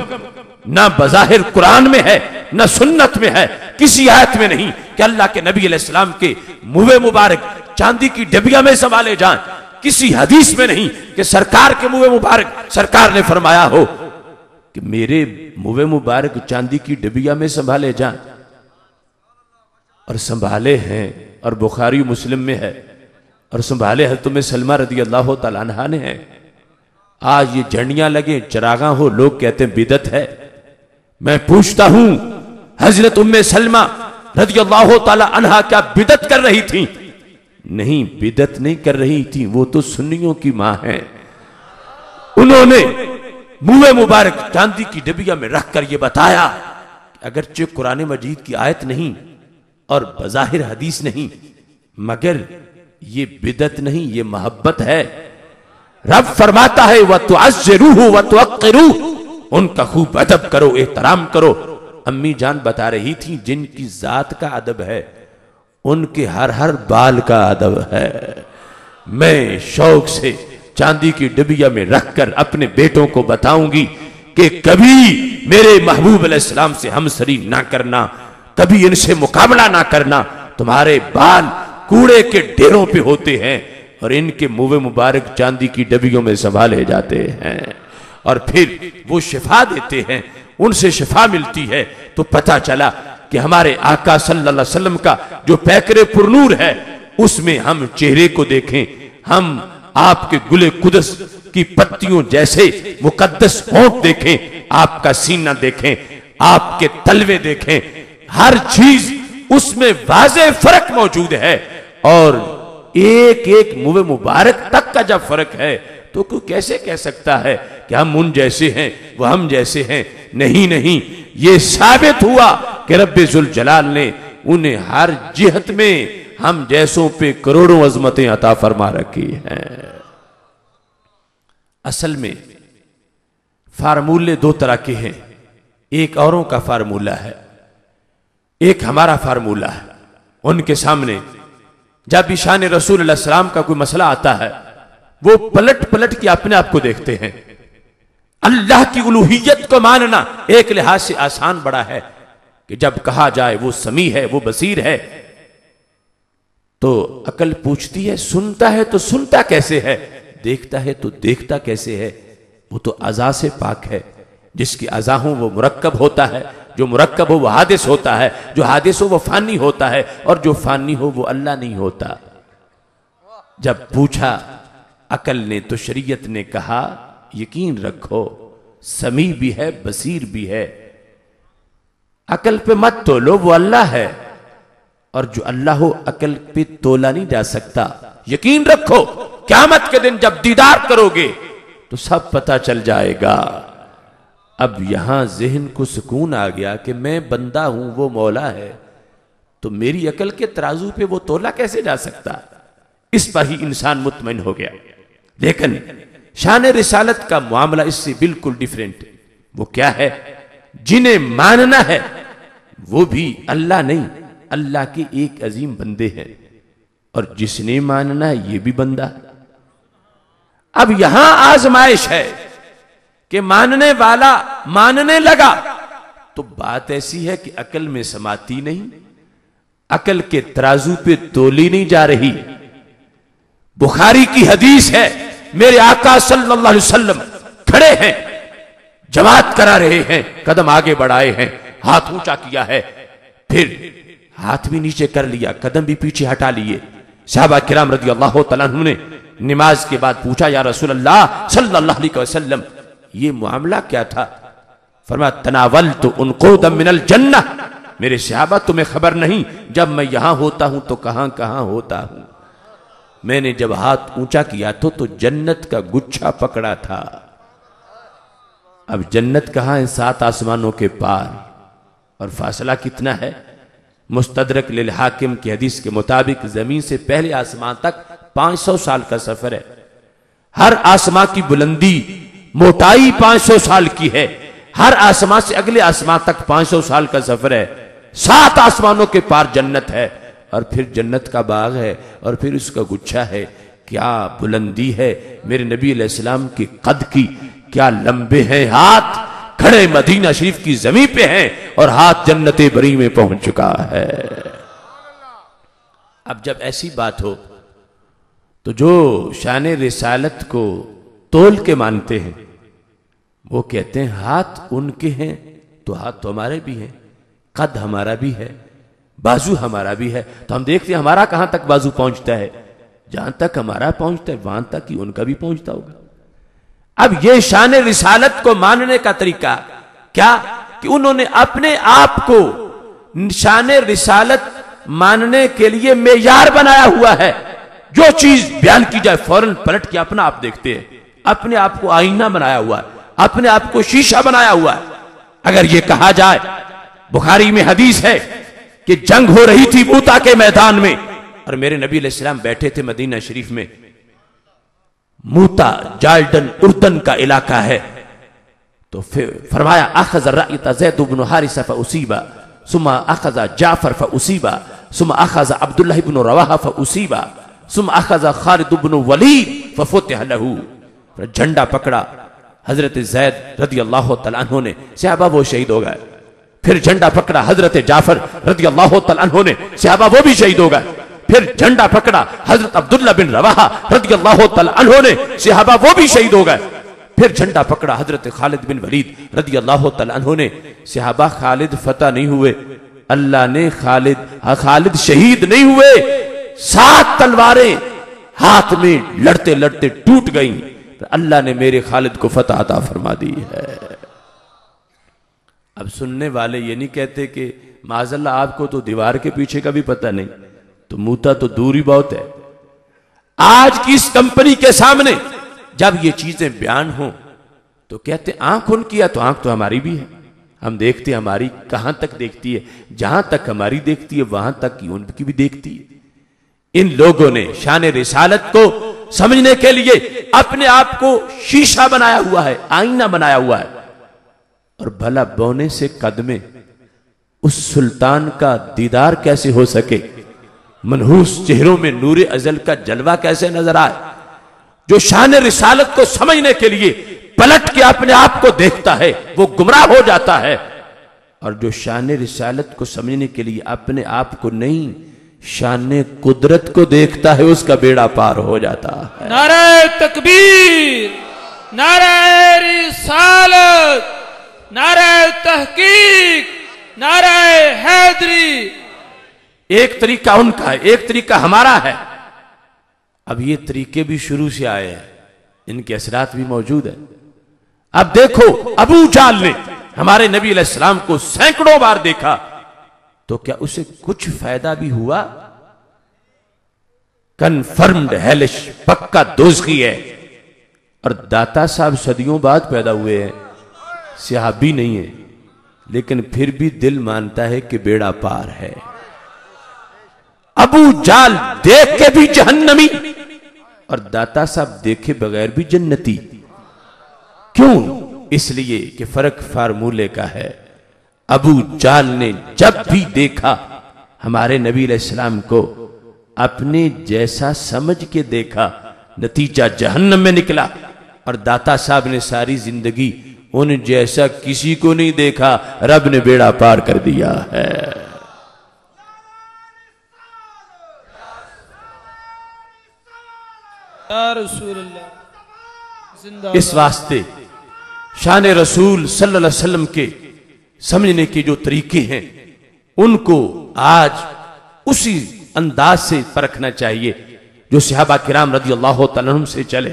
نہ بظاہر قرآن میں ہے نہ سنت میں ہے، کسی آیت میں نہیں کہ اللہ کے نبی علیہ السلام کے منہ مبارک چاندی کی ڈبیا میں سنبھالے جائیں، کسی حدیث میں نہیں کہ سرکار کے منہ مبارک سرکار نے فرمایا ہو کہ میرے منہ مبارک چاندی کی ڈبیا میں سنبھالے جائیں. اور سنبھالے ہیں، اور بخاری مسلم میں ہے، اور سنبھالے حضرت ام سلمہ رضی اللہ تعالیٰ عنہا نے ہیں. آج یہ جھنڈیاں لگیں، چراغاں ہو، لوگ کہتے ہیں بدعت ہے. میں پوچھتا ہوں حضرت ام سلمہ رضی اللہ تعالیٰ عنہا کیا بدعت کر رہی تھی؟ نہیں، بدعت نہیں کر رہی تھی، وہ تو سنیوں کی ماں ہیں. انہوں نے منہ مبارک چاندی کی ڈبیا میں رکھ کر یہ بتایا کہ اگرچہ قرآن مجید کی آیت نہیں اور بظاہر حدیث نہیں، مگر یہ بدعت نہیں، یہ محبت ہے. رب فرماتا ہے وَتُعَزِّرُوهُ وَتُوَقِّرُوهُ، ان کا خوب ادب کرو، احترام کرو. امی جان بتا رہی تھی جن کی ذات کا ادب ہے ان کے ہر بال کا ادب ہے. میں شوق سے چاندی کی ڈبیا میں رکھ کر اپنے بیٹوں کو بتاؤں گی کہ کبھی میرے محبوب علیہ السلام سے ہمسری نہ کرنا، کبھی ان سے مقابلہ نہ کرنا. تمہارے بال کوڑے کے ڈھیروں پہ ہوتے ہیں اور ان کے منہ مبارک چاندی کی ڈبیوں میں سنبھالے جاتے ہیں، اور پھر وہ شفا دیتے ہیں، ان سے شفا ملتی ہے. تو پتہ چلا کہ ہمارے آقا صلی اللہ علیہ وسلم کا جو پیکر پرنور ہے اس میں ہم چہرے کو دیکھیں، ہم آپ کے گل قدس کی پتیوں جیسے مقدس ہونٹ دیکھیں، آپ کا سینہ دیکھیں، آپ کے تلوے دیکھیں، ہر چیز اس میں واضح فرق موجود ہے. اور ایک ایک منہ مبارک تک کا جب فرق ہے تو کوئی کیسے کہہ سکتا ہے کہ ہم ان جیسے ہیں وہ ہم جیسے ہیں؟ نہیں نہیں، یہ ثابت ہوا کہ رب ذوالجلال نے انہیں ہر جہت میں ہم جیسوں پہ کروڑوں عظمتیں عطا فرما رکھی ہیں. اصل میں فارمولے دو طرح کے ہیں، ایک اوروں کا فارمولہ ہے، ایک ہمارا فارمولہ ہے. ان کے سامنے جب بھی شان رسول اللہ السلام کا کوئی مسئلہ آتا ہے وہ پلٹ کے اپنے آپ کو دیکھتے ہیں. اللہ کی الوہیت کو ماننا ایک لحاظ سے آسان بڑا ہے کہ جب کہا جائے وہ سمیع ہے، وہ بصیر ہے، تو عقل پوچھتی ہے سنتا ہے تو سنتا کیسے ہے، دیکھتا ہے تو دیکھتا کیسے ہے؟ وہ تو اعضاء سے پاک ہے. جس کی اعضاء ہوں وہ مرکب ہوتا ہے، جو مرکب ہو وہ حادث ہوتا ہے، جو حادث ہو وہ فانی ہوتا ہے، اور جو فانی ہو وہ اللہ نہیں ہوتا. جب پوچھا عقل نے تو شریعت نے کہا یقین رکھو سمیع بھی ہے بصیر بھی ہے. عقل پہ مت تولو، وہ اللہ ہے، اور جو اللہ ہو عقل پہ تولا نہیں جا سکتا. یقین رکھو قیامت کے دن جب دیدار کرو گے تو سب پتہ چل جائے گا. اب یہاں ذہن کو سکون آ گیا کہ میں بندہ ہوں وہ مولا ہے، تو میری عقل کے ترازو پہ وہ تولا کیسے جا سکتا؟ اس پر ہی انسان مطمئن ہو گیا. لیکن شان رسالت کا معاملہ اس سے بالکل ڈیفرنٹ. وہ کیا ہے؟ جنہیں ماننا ہے وہ بھی اللہ نہیں، اللہ کے ایک عظیم بندے ہیں، اور جس نے ماننا ہے یہ بھی بندہ. اب یہاں آزمائش ہے کہ ماننے والا ماننے لگا تو بات ایسی ہے کہ عقل میں سماتی نہیں، عقل کے ترازو پہ تولی نہیں جا رہی. بخاری کی حدیث ہے، میرے آقا صلی اللہ علیہ وسلم کھڑے ہیں، جماعت کرا رہے ہیں، قدم آگے بڑھائے ہیں، ہاتھ اونچا کیا ہے، پھر ہاتھ بھی نیچے کر لیا، قدم بھی پیچھے ہٹا لیے. صحابہ کرام رضی اللہ تعالیٰ عنہ نے نماز کے بعد پوچھا یا رسول اللہ صلی اللہ علیہ وسلم یہ معاملہ کیا تھا؟ فرمایا تناولت انقودا من الجنہ، میرے صحابہ تمہیں خبر نہیں جب میں یہاں ہوتا ہوں تو کہاں کہاں ہوتا ہوں. میں نے جب ہاتھ اونچا کیا تو جنت کا گچھا پکڑا تھا۔ اب جنت کہاں ہے؟ 7 آسمانوں کے پار، اور فاصلہ کتنا ہے؟ مستدرک للحاکم کی حدیث کے مطابق زمین سے پہلے آسمان تک 500 سال کا سفر ہے۔ ہر آسمان کی بلندی موٹائی 500 سال کی ہے، ہر آسمان سے اگلے آسمان تک 500 سال کا سفر ہے۔ 7 آسمانوں کے پار جنت ہے، اور پھر جنت کا باغ ہے، اور پھر اس کا گچھا ہے۔ کیا بلندی ہے میرے نبی علیہ السلام کے قد کی، کیا لمبے ہیں ہاتھ، کھڑے مدینہ شریف کی زمین پہ ہیں اور ہاتھ جنت بری میں پہنچ چکا ہے۔ اب جب ایسی بات ہو تو جو شان رسالت کو تول کے مانتے ہیں وہ کہتے ہیں ہاتھ ان کے ہیں تو ہاتھ تو ہمارے بھی ہیں، قد ہمارا بھی ہے، بازو ہمارا بھی ہے، تو ہم دیکھتے ہیں ہمارا کہاں تک بازو پہنچتا ہے، جہاں تک ہمارا پہنچتا ہے وہاں تک ہی ان کا بھی پہنچتا ہوگا۔ اب یہ شان رسالت کو ماننے کا طریقہ کیا کہ انہوں نے اپنے آپ کو شان رسالت ماننے کے لیے معیار بنایا ہوا ہے۔ جو چیز بیان کی جائے فوراً پلٹ کے اپنا آپ دیکھتے ہیں، اپنے آپ کو آئینہ بنایا ہوا ہے، اپنے آپ کو شیشہ بنایا ہوا ہے۔ اگر یہ کہا جائے، بخاری میں حدیث ہے کہ جنگ ہو رہی تھی موتا کے میدان میں، اور میرے نبی علیہ السلام بیٹھے تھے مدینہ شریف میں۔ موتا جالڈن اردن کا علاقہ ہے، تو فرمایا اخذ الرأیت زید بن حارثہ فاصیبا ثم اخذ جعفر فاصیبا ثم اخذ عبداللہ بن رواحہ فاصیبا ثم اخذ خالد بن ولید ففتح له۔ جھنڈا پکڑا حضرت زید رضی اللہ تعالیٰ عنہ نے، صحابہ وہ شہید ہو گئے۔ پھر جھنڈا پکڑا حضرت جعفر رضی اللہ تعالیٰ عنہ نے، صحابہ وہ بھی شہید ہو گئے۔ پھر جھنڈا پکڑا حضرت عبداللہ بن رواحہ رضی اللہ تعالیٰ عنہ نے، صحابہ وہ بھی شہید ہو گئے۔ پھر جھنڈا پکڑا حضرت خالد بن ولید رضی اللہ تعالیٰ عنہ نے، صحابہ خالد فتح نہیں ہوئے، اللہ نے خالد شہید نہیں ہوئے، 7 تلواریں ہاتھ میں لڑتے لڑتے ٹوٹ گئیں، اللہ نے میرے خالد کو فتح عطا فرما دی ہے۔ اب سننے والے یہ نہیں کہتے کہ معاذ اللہ آپ کو تو دیوار کے پیچھے کا بھی پتہ نہیں، تو موتا تو دور ہی بہت ہے۔ آج کی اس کمپنی کے سامنے جب یہ چیزیں بیان ہوں تو کہتے آنکھ ان کی ہے تو آنکھ تو ہماری بھی ہے، ہم دیکھتے ہماری کہاں تک دیکھتی ہے، جہاں تک ہماری دیکھتی ہے وہاں تک کی ان کی بھی دیکھتی ہے۔ ان لوگوں نے شان رسالت کو سمجھنے کے لیے اپنے آپ کو شیشہ بنایا ہوا ہے، آئینہ بنایا ہوا ہے، اور بھلا بونے سے قدمے اس سلطان کا دیدار کیسے ہو سکے، منحوس چہروں میں نور ازل کا جلوہ کیسے نظر آئے۔ جو شان رسالت کو سمجھنے کے لیے پلٹ کے اپنے آپ کو دیکھتا ہے وہ گمراہ ہو جاتا ہے، اور جو شان رسالت کو سمجھنے کے لیے اپنے آپ کو نہیں شان قدرت کو دیکھتا ہے اس کا بیڑا پار ہو جاتا ہے۔ نعرہ تکبیر، نعرہ رسالت، نعرہ تحقیق، نعرہ حیدری۔ ایک طریقہ ان کا ہے، ایک طریقہ ہمارا ہے۔ اب یہ طریقے بھی شروع سے آئے ہیں، ان کے اثرات بھی موجود ہیں۔ اب دیکھو ابو جہل نے ہمارے نبی علیہ السلام کو سینکڑوں بار دیکھا تو کیا اسے کچھ فائدہ بھی ہوا؟ کنفرمڈ ہیلش، پکا دوزخی ہے۔ اور داتا صاحب صدیوں بعد پیدا ہوئے ہیں، صحابی نہیں ہے، لیکن پھر بھی دل مانتا ہے کہ بیڑا پار ہے۔ ابو جہل دیکھ کے بھی جہنمی اور داتا صاحب دیکھے بغیر بھی جنتی۔ کیوں؟ اس لیے کہ فرق فارمولے کا ہے۔ ابو جہل نے جب بھی دیکھا ہمارے نبی علیہ السلام کو اپنے جیسا سمجھ کے دیکھا، نتیجہ جہنم میں نکلا۔ اور داتا صاحب نے ساری زندگی ان جیسا کسی کو نہیں دیکھا، رب نے بیڑا پار کر دیا ہے۔ یا رسول اللہ زندہ اس واسطے شان رسول صلی اللہ علیہ وسلم کے سمجھنے کے جو طریقے ہیں ان کو آج اسی انداز سے پرکھنا چاہیے جو صحابہ کرام رضی اللہ تعالیٰ عنہم سے چلے۔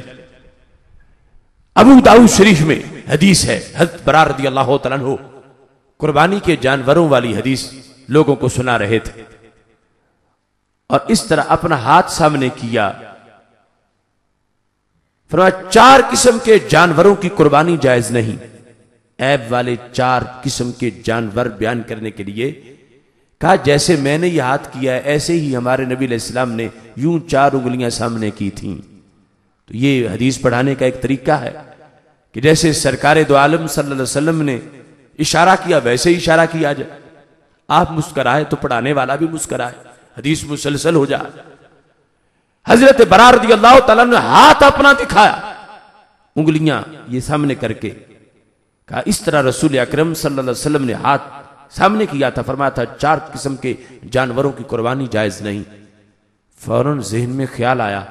ابو داؤد شریف میں حدیث ہے، حضرت برار رضی اللہ تعالیٰ عنہ قربانی کے جانوروں والی حدیث لوگوں کو سنا رہے تھے، اور اس طرح اپنا ہاتھ سامنے کیا فرمایا 4 قسم کے جانوروں کی قربانی جائز نہیں. عیب والے 4 قسم کے جانور بیان کرنے کے لیے کہا جیسے میں نے یہ ہاتھ کیا ہے ایسے ہی ہمارے نبی علیہ السلام نے یوں 4 انگلیاں سامنے کی تھیں. تو یہ حدیث پڑھانے کا ایک طریقہ ہے کہ جیسے سرکار دو عالم صلی اللہ علیہ وسلم نے اشارہ کیا ویسے ہی اشارہ کیا جائے. آپ مسکرائے تو پڑھانے والا بھی مسکرائے, حدیث مسلسل ہو جائے. حضرت برا رضی اللہ تعالیٰ نے ہاتھ اپنا دکھایا, انگلیاں یہ سامنے کر کے کہا اس طرح رسول اکرم صلی اللہ علیہ وسلم نے ہاتھ سامنے کیا تھا, فرمایا تھا 4 قسم کے جانوروں کی قربانی جائز نہیں. فوراً ذہن میں خیال آیا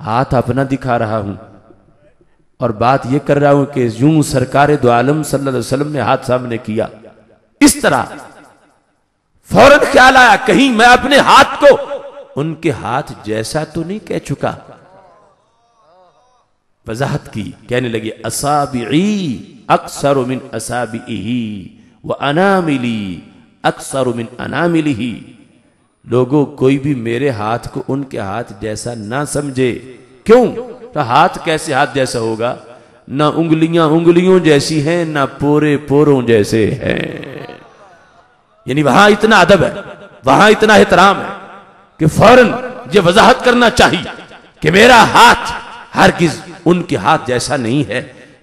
ہاتھ اپنا دکھا رہا ہوں اور بات یہ کر رہا ہوں کہ یوں سرکار دو عالم صلی اللہ علیہ وسلم نے ہاتھ سامنے کیا اس طرح. فوراً خیال آیا کہیں میں اپنے ہاتھ کو ان کے ہاتھ جیسا تو نہیں کہہ چکا. وضاحت کی, کہنے لگے اصابعی اکثر من اصابعہ واناملی اکثر من اناملہ. لوگوں کوئی بھی میرے ہاتھ کو ان کے ہاتھ جیسا نہ سمجھے. کیوں؟ تو ہاتھ کیسے ہاتھ جیسا ہوگا؟ نہ انگلیاں انگلیوں جیسی ہیں نہ پورے پوروں جیسے ہیں. یعنی وہاں اتنا ادب ہے, وہاں اتنا احترام ہے کہ فوراً یہ وضاحت کرنا چاہیے کہ میرا ہاتھ ہرگز ان کے ہاتھ جیسا نہیں ہے.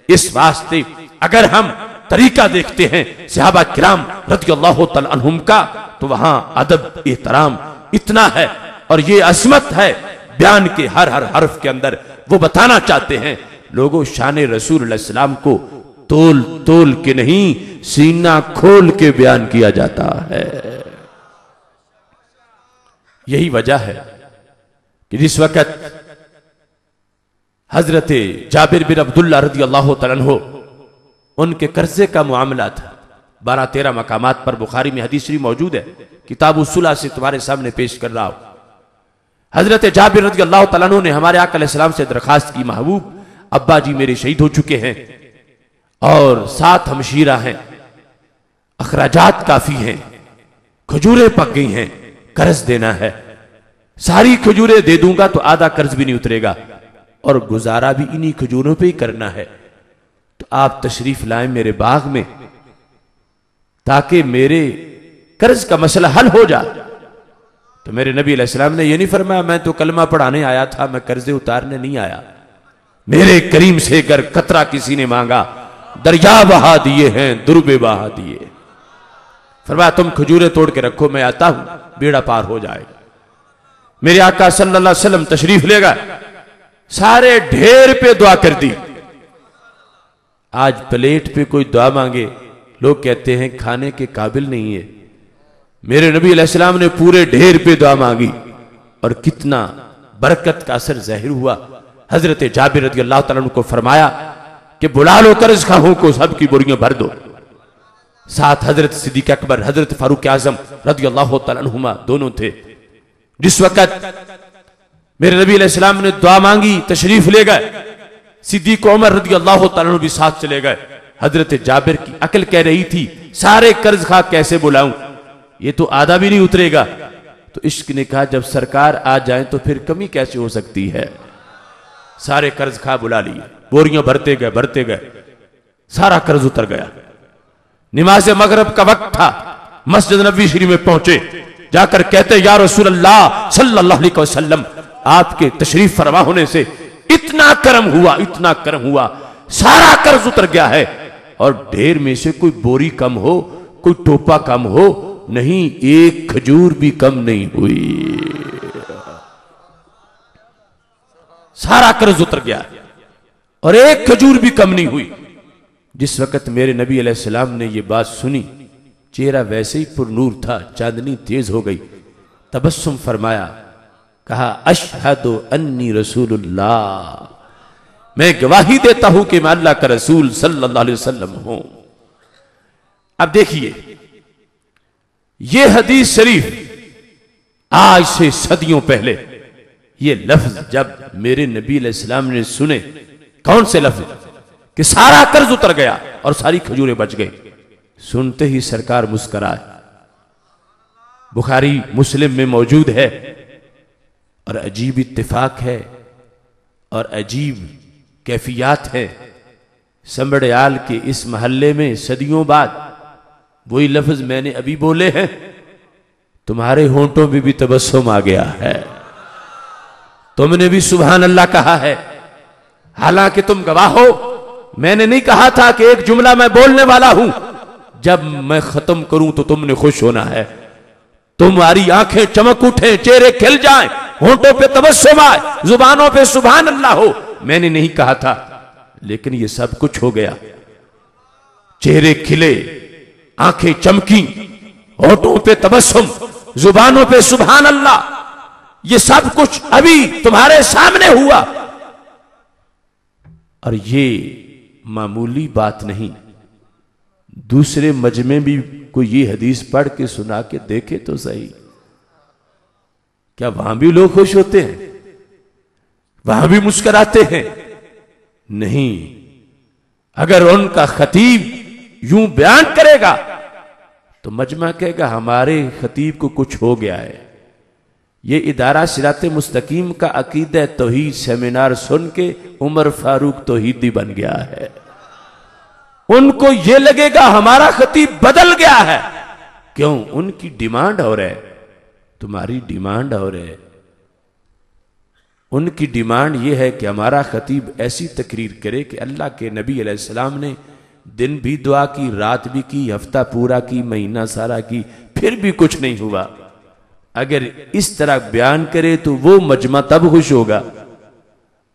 اس واسطے اگر ہم طریقہ دیکھتے ہیں صحابہ کرام رضی اللہ تعالی عنہم کا تو وہاں ادب احترام اتنا ہے اور یہ عظمت ہے بیان کے ہر حرف کے اندر. وہ بتانا چاہتے ہیں لوگوں شان رسول اللہ علیہ السلام کو تول تول کے نہیں سینہ کھول کے بیان کیا جاتا ہے. یہی وجہ ہے کہ جس وقت حضرت جابر بن عبداللہ رضی اللہ تعالیٰ عنہ ان کے قرضے کا معاملہ تھا, 12-13 مقامات پر بخاری میں حدیث شریف موجود ہے, کتاب الصلح سے تمہارے سامنے پیش کر رہا ہوں. حضرت جابر رضی اللہ تعالیٰ عنہ نے ہمارے آقا علیہ السلام سے درخواست کی محبوب ابا جی میرے شہید ہو چکے ہیں اور 7 ہمشیرہ ہیں, اخراجات کافی ہیں, کھجوریں پک گئی ہیں, قرض دینا ہے. ساری کھجوریں دے دوں گا تو آدھا قرض بھی نہیں اترے گا اور گزارا بھی انہی کھجوروں پہ ہی کرنا ہے. تو آپ تشریف لائیں میرے باغ میں تاکہ میرے قرض کا مسئلہ حل ہو جائے. تو میرے نبی علیہ السلام نے یہ نہیں فرمایا میں تو کلمہ پڑھانے آیا تھا, میں قرضے اتارنے نہیں آیا. میرے کریم سے اگر قطرہ کسی نے مانگا دریا بہا دیے ہیں دربے بہا دیے. فرمایا تم کھجوریں توڑ کے رکھو میں آتا ہوں, بیڑا پار ہو جائے گا. میرے آقا صلی اللہ علیہ وسلم تشریف لے گئے, سارے ڈھیر پہ دعا کر دی. آج پلیٹ پہ کوئی دعا مانگے لوگ کہتے ہیں کھانے کے قابل نہیں ہے. میرے نبی علیہ السلام نے پورے ڈھیر پہ دعا مانگی اور کتنا برکت کا اثر ظاہر ہوا. حضرت جابر رضی اللہ تعالیٰ عنہ کو فرمایا کہ بلا لو قرض خواہوں کو, سب کی بوریاں بھر دو. ساتھ حضرت صدیق اکبر حضرت فاروق اعظم رضی اللہ تعالیٰ عنہما دونوں تھے. جس وقت میرے نبی علیہ السلام نے دعا مانگی تشریف لے گئے, صدیق عمر رضی اللہ تعالیٰ عنہ بھی ساتھ چلے گئے. حضرت جابر کی عقل کہہ رہی تھی سارے قرض خواہ کیسے بلاؤں, یہ تو آدھا بھی نہیں اترے گا. تو عشق نے کہا جب سرکار آ جائیں تو پھر کمی کیسے ہو سکتی ہے. سارے قرض خواہ بلا لیے, بوریاں بھرتے گئے, سارا قرض اتر گیا. نماز مغرب کا وقت تھا, مسجد نبوی شریف میں پہنچے, جا کر کہتے یا رسول اللہ صلی اللہ علیہ وسلم آپ کے تشریف فرما ہونے سے اتنا کرم ہوا, سارا قرض اتر گیا ہے اور ڈھیر میں سے کوئی بوری کم ہو, کوئی ٹوپا کم ہو نہیں, ایک کھجور بھی کم نہیں ہوئی. سارا قرض اتر گیا اور ایک کھجور بھی کم نہیں ہوئی. جس وقت میرے نبی علیہ السلام نے یہ بات سنی چہرہ ویسے ہی پر نور تھا, چاندنی تیز ہو گئی. تبسم فرمایا, کہا اشہد انی رسول اللہ, میں گواہی دیتا ہوں کہ میں اللہ کا رسول صلی اللہ علیہ وسلم ہوں. اب دیکھیے یہ حدیث شریف آج سے صدیوں پہلے یہ لفظ جب میرے نبی علیہ السلام نے سنے, کون سے لفظ کہ سارا قرض اتر گیا اور ساری کھجوریں بچ گئی, سنتے ہی سرکار مسکرائے. بخاری مسلم میں موجود ہے اور عجیب اتفاق ہے اور عجیب کیفیات ہیں. سنبڑیال کے اس محلے میں صدیوں بعد وہی لفظ میں نے ابھی بولے ہیں، تمہارے ہونٹوں میں بھی تبسم آ گیا ہے، تم نے بھی سبحان اللہ کہا ہے. حالانکہ تم گواہ ہو، میں نے نہیں کہا تھا کہ ایک جملہ میں بولنے والا ہوں، جب میں ختم کروں تو تم نے خوش ہونا ہے، تمہاری آنکھیں چمک اٹھیں، چہرے کھل جائیں، ہونٹوں پہ تبسم آئے، زبانوں پہ سبحان اللہ ہو. میں نے نہیں کہا تھا، لیکن یہ سب کچھ ہو گیا. چہرے کھلے، آنکھیں چمکی، ہونٹوں پہ تبسم، زبانوں پہ سبحان اللہ، یہ سب کچھ ابھی تمہارے سامنے ہوا. اور یہ معمولی بات نہیں. دوسرے مجمع بھی کوئی یہ حدیث پڑھ کے سنا کے دیکھے تو صحیح، کیا وہاں بھی لوگ خوش ہوتے ہیں؟ وہاں بھی مسکراتے ہیں؟ نہیں. اگر ان کا خطیب یوں بیان کرے گا تو مجمع کہے گا ہمارے خطیب کو کچھ ہو گیا ہے. یہ ادارہ صراط مستقیم کا عقیدہ توحید سیمینار سن کے عمر فاروق توحیدی بن گیا ہے. ان کو یہ لگے گا ہمارا خطیب بدل گیا ہے. کیوں؟ ان کی ڈیمانڈ اور ہے، تمہاری ڈیمانڈ اور ہے. ان کی ڈیمانڈ یہ ہے کہ ہمارا خطیب ایسی تقریر کرے کہ اللہ کے نبی علیہ السلام نے دن بھی دعا کی، رات بھی کی، ہفتہ پورا کی، مہینہ سارا کی، پھر بھی کچھ نہیں ہوا. اگر اس طرح بیان کرے تو وہ مجمع تب خوش ہوگا.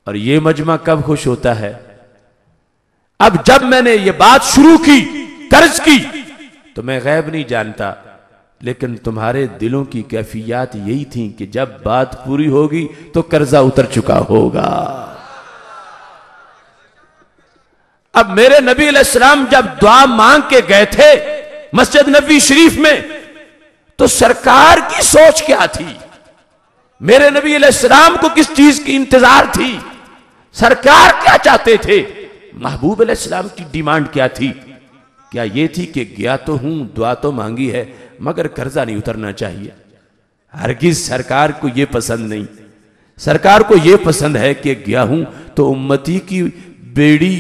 اور یہ مجمع کب خوش ہوتا ہے؟ اب جب میں نے یہ بات شروع کی، طرز کی، تو میں غیب نہیں جانتا، لیکن تمہارے دلوں کی کیفیات یہی تھیں کہ جب بات پوری ہوگی تو قرضہ اتر چکا ہوگا. اب میرے نبی علیہ السلام جب دعا مانگ کے گئے تھے مسجد نبوی شریف میں تو سرکار کی سوچ کیا تھی؟ میرے نبی علیہ السلام کو کس چیز کی انتظار تھی؟ سرکار کیا چاہتے تھے؟ محبوب علیہ السلام کی ڈیمانڈ کیا تھی؟ کیا یہ تھی کہ گیا تو ہوں، دعا تو مانگی ہے، مگر قرضہ نہیں اترنا چاہیے؟ ہرگز سرکار کو یہ پسند نہیں. سرکار کو یہ پسند ہے کہ گیا ہوں تو امتی کی بیڑی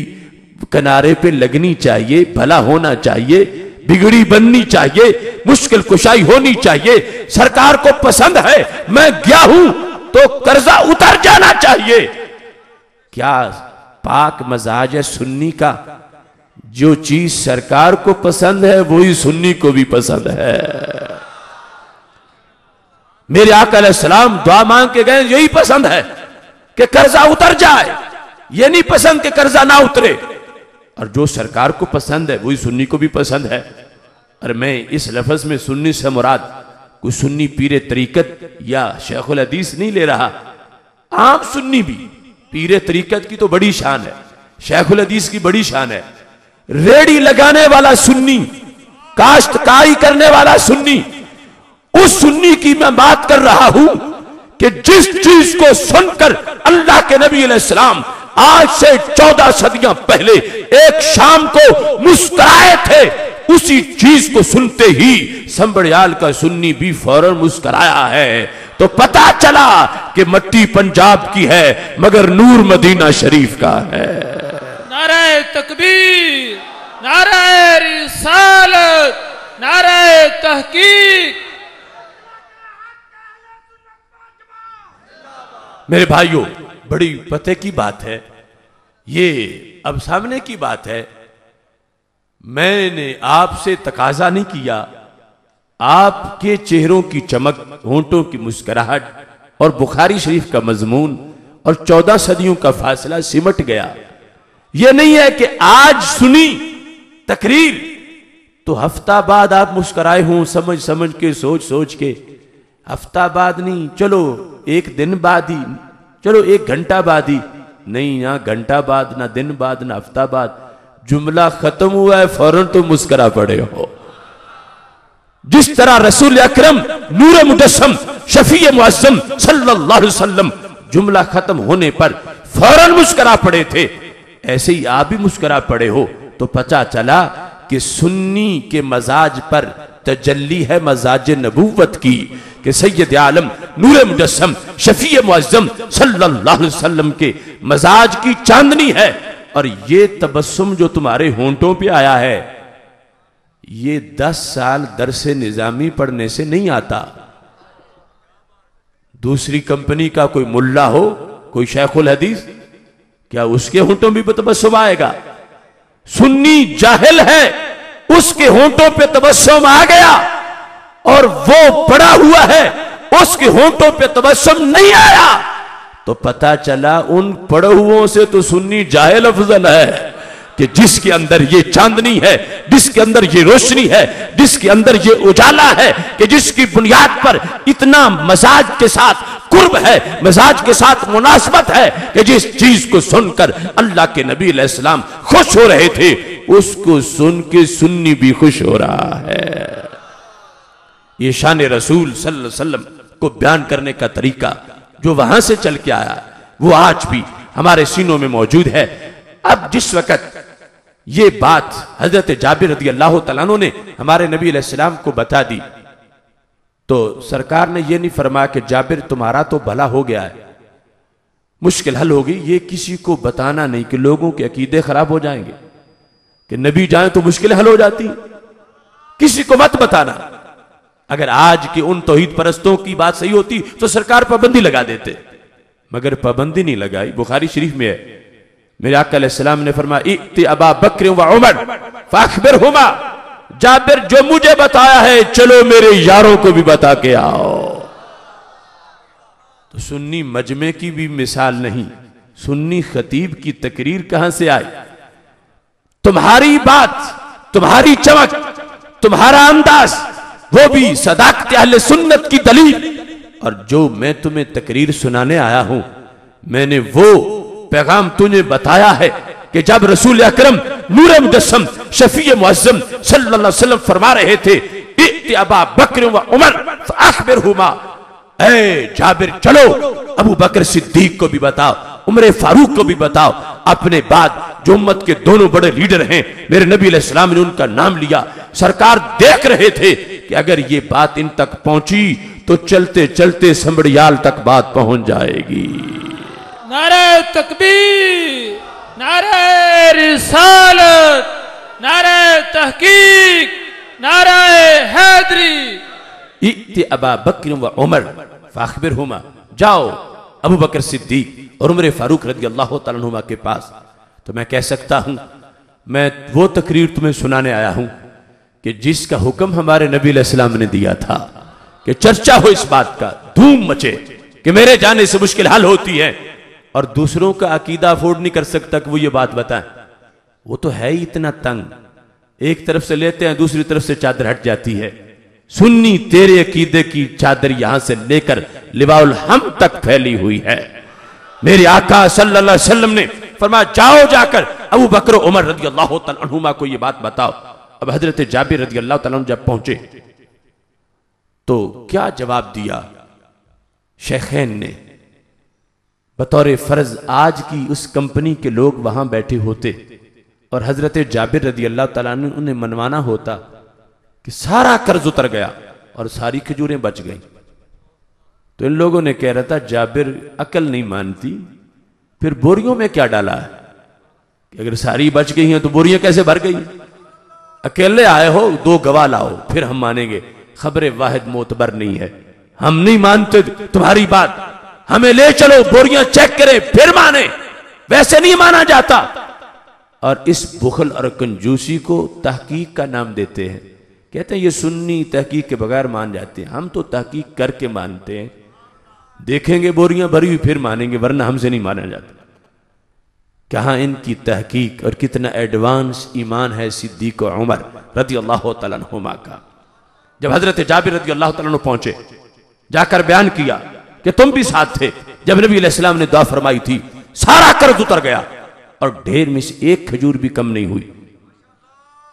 کنارے پہ لگنی چاہیے، بھلا ہونا چاہیے، بگڑی بننی چاہیے، مشکل کشائی ہونی چاہیے. سرکار کو پسند ہے میں گیا ہوں تو قرضہ اتر جانا چاہیے. کیا پاک مزاج ہے سنی کا؟ جو چیز سرکار کو پسند ہے وہی سنی کو بھی پسند ہے. میرے آقا علیہ السلام دعا مانگ کے گئے، یہی پسند ہے کہ قرضہ اتر جائے، یہ نہیں پسند کہ قرضہ نہ اترے. اور جو سرکار کو پسند ہے وہی سنی کو بھی پسند ہے. اور میں اس لفظ میں سنی سے مراد کوئی سنی پیر طریقت یا شیخ الحدیث نہیں لے رہا. عام سنی بھی، پیر طریقت کی تو بڑی شان ہے، شیخ الحدیث کی بڑی شان ہے. ریڑی لگانے والا سنی، کاشتکاری کرنے والا سنی، اس سنی کی میں بات کر رہا ہوں کہ جس چیز کو سن کر اللہ کے نبی علیہ السلام آج سے 14 صدیاں پہلے ایک شام کو مسکرائے تھے، اسی چیز کو سنتے ہی سنبڑیال کا سنی بھی فوراً مسکرایا ہے. تو پتا چلا کہ مٹی پنجاب کی ہے مگر نور مدینہ شریف کا ہے. نعرہ تکبیر، نعرہ رسالت، نعرہ تحقیق. میرے بھائیوں، بڑی پتے کی بات ہے، یہ اب سامنے کی بات ہے. میں نے آپ سے تقاضا نہیں کیا، آپ کے چہروں کی چمک، ہونٹوں کی مسکراہٹ اور بخاری شریف کا مضمون اور 14 صدیوں کا فاصلہ سمٹ گیا. یہ نہیں ہے کہ آج سنی تقریر تو ہفتہ بعد آپ مسکرائے ہوں، سمجھ سمجھ کے، سوچ سوچ کے. ہفتہ بعد نہیں، چلو ایک دن بعد ہی، چلو ایک گھنٹہ بعد ہی نہیں، نہ گھنٹہ بعد، نہ دن بعد، نہ ہفتہ بعد. جملہ ختم ہوا ہے فوراً تو مسکرا پڑے ہو. جس طرح رسول اکرم نور مجسم شفیع معظم صلی اللہ علیہ وسلم جملہ ختم ہونے پر فوراً مسکرا پڑے تھے، ایسے ہی آپ بھی مسکرا پڑے ہو. تو پتہ چلا کہ سنی کے مزاج پر تجلی ہے مزاج نبوت کی کہ سید عالم نور مجسم شفیع معظم صلی اللہ علیہ وسلم کے مزاج کی چاندنی ہے. اور یہ تبسم جو تمہارے ہونٹوں پہ آیا ہے یہ 10 سال درس نظامی پڑھنے سے نہیں آتا. دوسری کمپنی کا کوئی ملا ہو، کوئی شیخ الحدیث، کیا اس کے ہونٹوں پہ تبسم آئے گا؟ سنی جاہل ہے، اس کے ہونٹوں پہ تبسم آ گیا، اور وہ پڑا ہوا ہے اس کے ہونٹوں پہ تبسم نہیں آیا، تو پتا چلا ان پڑھووں سے تو سنی جاہل افضل ہے کہ جس کے اندر یہ چاندنی ہے، جس کے اندر یہ روشنی ہے، جس کے اندر یہ اجالا ہے، کہ جس کی بنیاد پر اتنا مزاج کے ساتھ قرب ہے، مزاج کے ساتھ مناسبت ہے، کہ جس چیز کو سن کر اللہ کے نبی علیہ السلام خوش ہو رہے تھے اس کو سن کے سنی بھی خوش ہو رہا ہے. یہ شان رسول صلی اللہ علیہ وسلم کو بیان کرنے کا طریقہ جو وہاں سے چل کے آیا وہ آج بھی ہمارے سینوں میں موجود ہے. اب جس وقت یہ بات حضرت جابر رضی اللہ تعالیٰ عنہ نے ہمارے نبی علیہ السلام کو بتا دی تو سرکار نے یہ نہیں فرمایا کہ جابر تمہارا تو بھلا ہو گیا ہے، مشکل حل ہوگی. یہ کسی کو بتانا نہیں کہ لوگوں کے عقیدے خراب ہو جائیں گے، کہ نبی جائیں تو مشکل حل ہو جاتی، کسی کو مت بتانا. اگر آج کے ان توحید پرستوں کی بات صحیح ہوتی تو سرکار پابندی لگا دیتے، مگر پابندی نہیں لگائی. بخاری شریف میں ہے میرے آقا علیہ السلام نے فرمایا ائت ابا بکر و عمر فاخبرہما، جابر جو مجھے بتایا ہے چلو میرے یاروں کو بھی بتا کے آؤ. تو سنی مجمع کی بھی مثال نہیں، سنی خطیب کی تقریر کہاں سے آئی؟ تمہاری بات، تمہاری چمک، تمہارا انداز وہ بھی صداقت اہل سنت کی دلیل. اور جو میں تمہیں تقریر سنانے آیا ہوں میں نے وہ پیغام تجھے بتایا ہے کہ جب رسول اکرم نور مجسم شفیع معظم صلی اللہ علیہ وسلم فرما رہے تھے ائت ابا بکر و عمر فاخبرہما، اے جابر چلو ابو بکر صدیق کو بھی بتاؤ، عمر فاروق کو بھی بتاؤ. اپنے بعد جو امت کے دونوں بڑے لیڈر ہیں میرے نبی علیہ السلام نے ان کا نام لیا. سرکار دیکھ رہے تھے کہ اگر یہ بات ان تک پہنچی تو چلتے چلتے سمبڑیال تک بات پہنچ جائے گی. نعرہ تکبیر، نعرہ رسالت، نعرہ تحقیق، نعرہ حیدری. ائت ابا بکر و عمر فاخبرہما، جاؤ ابو بکر صدیق اور عمر فاروق رضی اللہ تعالیٰ عنہما کے پاس. تو میں کہہ سکتا ہوں میں وہ تقریر تمہیں سنانے آیا ہوں کہ جس کا حکم ہمارے نبی علیہ السلام نے دیا تھا کہ چرچا ہو اس بات کا، دھوم مچے کہ میرے جانے سے مشکل حل ہوتی ہے، اور دوسروں کا عقیدہ افورڈ نہیں کر سکتا کہ وہ یہ بات بتائیں. وہ تو ہے ہی اتنا تنگ، ایک طرف سے لیتے ہیں دوسری طرف سے چادر ہٹ جاتی ہے. سنی تیرے عقیدے کی چادر یہاں سے لے کر لواء الحمد تک پھیلی ہوئی ہے. میرے آقا صلی اللہ علیہ وسلم نے فرمایا جاؤ جا کر ابو بکر و عمر رضی اللہ تعالیٰ عنہما کو یہ بات بتاؤ. اب حضرت جابر رضی اللہ تعالیٰ عنہ جب پہنچے تو کیا جواب دیا شیخین نے؟ بطور فرض آج کی اس کمپنی کے لوگ وہاں بیٹھے ہوتے اور حضرت جابر رضی اللہ تعالیٰ عنہ انہیں منوانا ہوتا کہ سارا قرض اتر گیا اور ساری کھجوریں بچ گئیں، تو ان لوگوں نے کہہ رہا تھا جابر عقل نہیں مانتی، پھر بوریوں میں کیا ڈالا ہے کہ اگر ساری بچ گئی ہیں تو بوریاں کیسے بھر گئی؟ اکیلے آئے ہو 2 گواہ لاؤ پھر ہم مانیں گے. خبر واحد معتبر نہیں ہے، ہم نہیں مانتے تمہاری بات، ہمیں لے چلو بوریاں چیک کریں پھر مانے، ویسے نہیں مانا جاتا. اور اس بخل اور کنجوسی کو تحقیق کا نام دیتے ہیں. کہتے ہیں یہ سنی تحقیق کے بغیر مان جاتے ہیں، ہم تو تحقیق کر کے مانتے ہیں، دیکھیں گے بوریاں بھری ہوئی پھر مانیں گے، ورنہ ہم سے نہیں مانا جاتا. کہاں ان کی تحقیق اور کتنا ایڈوانس ایمان ہے صدیق و عمر رضی اللہ تعالیٰ عنہما کا. جب حضرت جابر رضی اللہ تعالیٰ عنہ پہنچے جا کر بیان کیا کہ تم بھی ساتھ تھے جب نبی علیہ السلام نے دعا فرمائی تھی، سارا قرض اتر گیا اور ڈھیر میں سے ایک کھجور بھی کم نہیں ہوئی.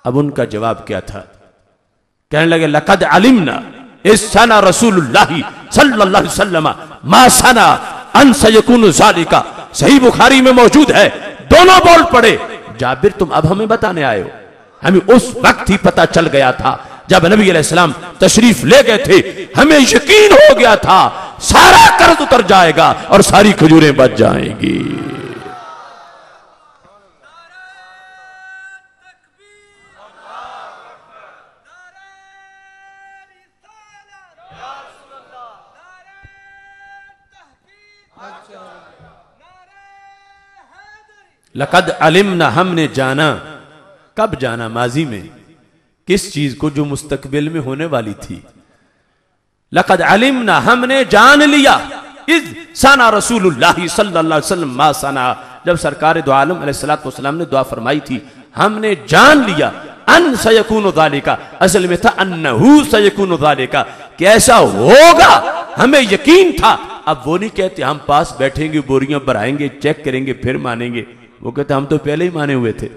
اب ان کا جواب کیا تھا؟ کہنے لگے لقد علمنا اس سنا رسول اللہ صلی اللہ علیہ وسلم ما سنا ان سیکون ذالکا. صحیح بخاری میں موجود ہے. دونوں بول پڑے جابر تم اب ہمیں بتانے آئے ہو، ہمیں اس وقت ہی پتا چل گیا تھا جب نبی علیہ السلام تشریف لے گئے تھے ہمیں یقین ہو گیا تھا سارا قرض اتر جائے گا اور ساری کھجوریں بچ جائیں گی. لقد علمنا ہم نے جانا. کب جانا؟ ماضی میں. کس چیز کو؟ جو مستقبل میں ہونے والی تھی. لقد علمنا ہم نے جان لیا اذ سنا رسول اللہ صلی اللہ علیہ وسلم ما سنا جب سرکار دو عالم علیہ السلام نے دعا فرمائی تھی ہم نے جان لیا ان سیکون ذالک. اصل میں تھا انہو سیکون ذالک کہ ایسا ہوگا ہمیں یقین تھا. اب وہ نہیں کہتے ہم پاس بیٹھیں گے بوریاں بھرائیں گے چیک کریں گے پھر مانیں گے. وہ کہتے ہم تو پہلے ہی مانے ہوئے تھے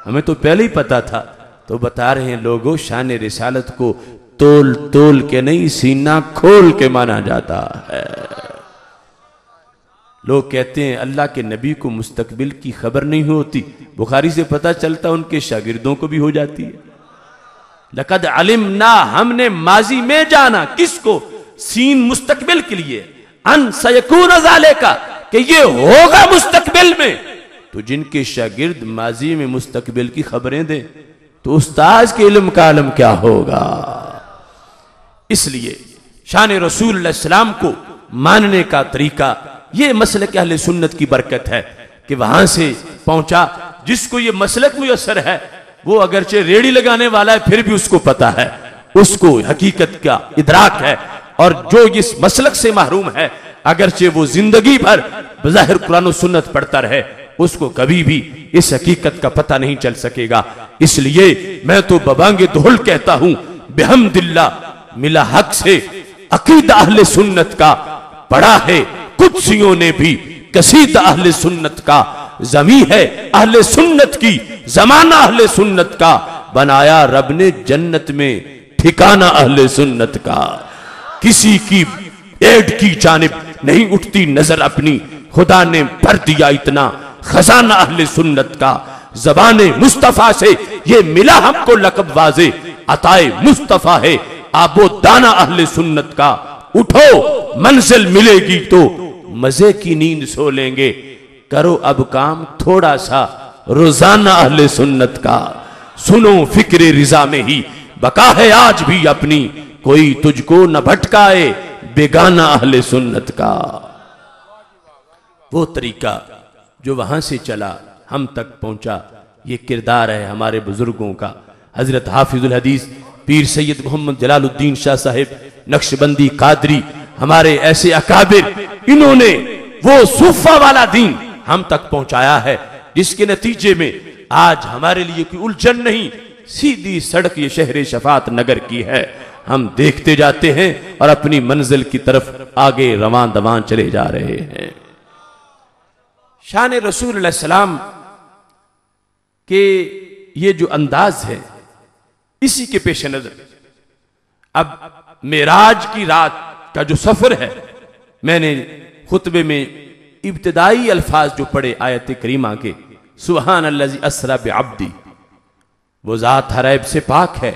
ہمیں تو پہلے ہی پتا تھا. تو بتا رہے ہیں لوگوں شان رسالت کو تول تول کے نہیں سینہ کھول کے مانا جاتا ہے. لوگ کہتے ہیں اللہ کے نبی کو مستقبل کی خبر نہیں ہوتی. بخاری سے پتہ چلتا ان کے شاگردوں کو بھی ہو جاتی ہے. لقد علمنا ہم نے ماضی میں جانا. کس کو؟ سین مستقبل کے لیے. ان سیکون ذالک کہ یہ ہوگا مستقبل میں. تو جن کے شاگرد ماضی میں مستقبل کی خبریں دیں تو استاذ کے علم کا علم کیا ہوگا. اس لیے شان رسول اللہ السلام کو ماننے کا طریقہ یہ مسلک اہل سنت کی برکت ہے کہ وہاں سے پہنچا. جس کو یہ مسلک میسر ہے وہ اگرچہ ریڑھی لگانے والا ہے پھر بھی اس کو پتا ہے اس کو حقیقت کا ادراک ہے. اور جو اس مسلک سے محروم ہے اگرچہ وہ زندگی بھر بظاہر قرآن و سنت پڑھتا رہے اس کو کبھی بھی اس حقیقت کا پتہ نہیں چل سکے گا. اس لیے میں تو ببانگ دہل کہتا ہوں بحمد اللہ ملا حق سے عقیدہ اہل سنت کا پڑھا ہے. قدسیوں نے بھی قصیدہ اہل سنت کا زمین ہے اہل سنت کی زمانہ اہل سنت کا بنایا رب نے جنت میں ٹھکانہ اہل سنت کا. کسی کی ایڈ کی جانب نہیں اٹھتی نظر اپنی خدا نے بھر دیا اتنا خزانہ اہل سنت کا. زبان مصطفیٰ سے یہ ملا ہم کو لقب واضح عطائے مصطفیٰ ہے آب و دانہ اہل سنت کا. اٹھو منزل ملے گی تو مزے کی نیند سو لیں گے. کرو اب کام تھوڑا سا روزانہ اہل سنت کا. سنو فکر رضا میں ہی بقا ہے آج بھی اپنی کوئی تجھ کو نہ بھٹکائے بیگانہ اہل سنت کا. وہ طریقہ جو وہاں سے چلا ہم تک پہنچا یہ کردار ہے ہمارے بزرگوں کا. حضرت حافظ الحدیث پیر سید محمد جلال الدین شاہ صاحب نقشبندی قادری ہمارے ایسے اکابر انہوں نے وہ صوفہ والا دین ہم تک پہنچایا ہے جس کے نتیجے میں آج ہمارے لیے کوئی الجھن نہیں. سیدھی سڑک یہ شہر شفاعت نگر کی ہے. ہم دیکھتے جاتے ہیں اور اپنی منزل کی طرف آگے رواں دواں چلے جا رہے ہیں. شان رسول علیہ السلام کے یہ جو انداز ہے اسی کے پیش نظر اب معراج کی رات کا جو سفر ہے میں نے خطبے میں ابتدائی الفاظ جو پڑھے آیت کریمہ کے سبحان الذی اسری بعبدی وہ ذات ہر عیب سے پاک ہے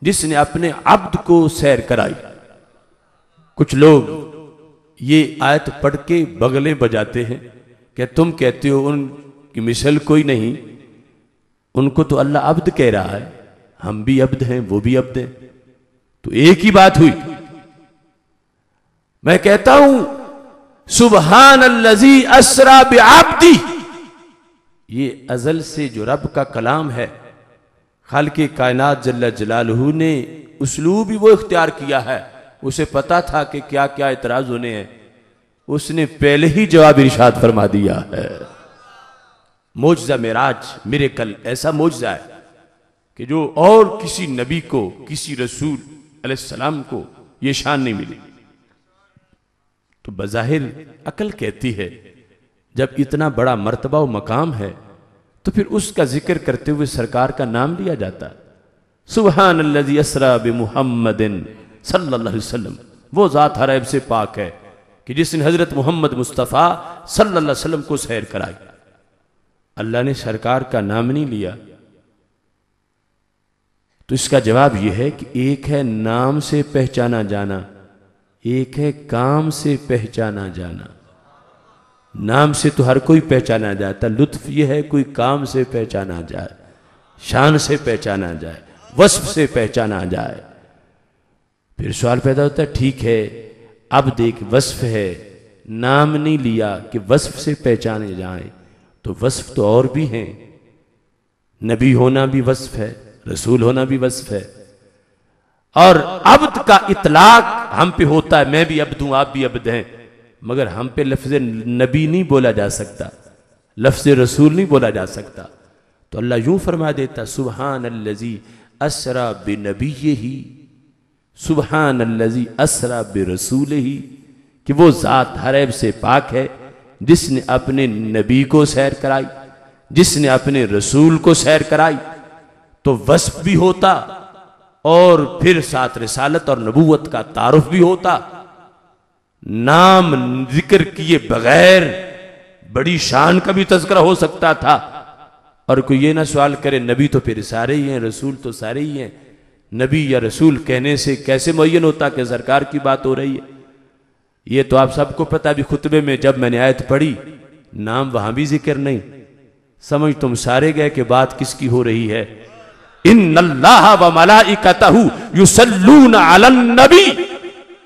جس نے اپنے عبد کو سیر کرائی. کچھ لوگ یہ آیت پڑھ کے بغلیں بجاتے ہیں کہ تم کہتے ہو ان کی مثل کوئی نہیں ان کو تو اللہ عبد کہہ رہا ہے ہم بھی عبد ہیں وہ بھی عبد ہیں تو ایک ہی بات ہوئی. میں کہتا ہوں سبحان الذی اسری بعبدی یہ ازل سے جو رب کا کلام ہے خالق کائنات جل جلالہ نے اسلوب ہی وہ اختیار کیا ہے. اسے پتا تھا کہ کیا کیا اعتراض ہونے ہیں اس نے پہلے ہی جواب ارشاد فرما دیا ہے. معجزہ معراج میریکل ایسا معجزہ ہے کہ جو اور کسی نبی کو کسی رسول علیہ السلام کو یہ شان نہیں ملی. تو بظاہر عقل کہتی ہے جب اتنا بڑا مرتبہ و مقام ہے تو پھر اس کا ذکر کرتے ہوئے سرکار کا نام لیا جاتا ہے. سبحان الذی اسری بمحمد صلی اللہ علیہ وسلم وہ ذات ہر عیب سے پاک ہے کہ جس نے حضرت محمد مصطفیٰ صلی اللہ علیہ وسلم کو سیر کرائی. اللہ نے سرکار کا نام نہیں لیا تو اس کا جواب یہ ہے کہ ایک ہے نام سے پہچانا جانا، ایک ہے کام سے پہچانا جانا۔ نام سے تو ہر کوئی پہچانا جاتا، لطف یہ ہے کوئی کام سے پہچانا جائے، شان سے پہچانا جائے، وصف سے پہچانا جائے۔ پھر سوال پیدا ہوتا ہے ٹھیک ہے اب دیکھ وصف ہے، نام نہیں لیا کہ وصف سے پہچانے جائیں، تو وصف تو اور بھی ہیں، نبی ہونا بھی وصف ہے، رسول ہونا بھی وصف ہے، اور عبد کا اطلاق ہم پہ ہوتا ہے، میں بھی عبد ہوں آپ بھی عبد ہیں، مگر ہم پہ لفظ نبی نہیں بولا جا سکتا، لفظ رسول نہیں بولا جا سکتا۔ تو اللہ یوں فرما دیتا سبحان الذی اسرا بنبیہ، سبحان الذی اسرا برسولہ، کہ وہ ذات ہر عیب سے پاک ہے جس نے اپنے نبی کو سیر کرائی، جس نے اپنے رسول کو سیر کرائی۔ تو وصف بھی ہوتا اور پھر ساتھ رسالت اور نبوت کا تعارف بھی ہوتا۔ نام ذکر کیے بغیر بڑی شان کا بھی تذکرہ ہو سکتا تھا، اور کوئی یہ نہ سوال کرے نبی تو پھر سارے ہی ہیں، رسول تو سارے ہی ہیں، نبی یا رسول کہنے سے کیسے معین ہوتا کہ سرکار کی بات ہو رہی ہے؟ یہ تو آپ سب کو پتہ بھی، خطبے میں جب میں نے آیت پڑھی نام وہاں بھی ذکر نہیں، سمجھ تم سارے گئے کہ بات کس کی ہو رہی ہے۔ ان اللہ و ملائکتہ یصلون علی النبی،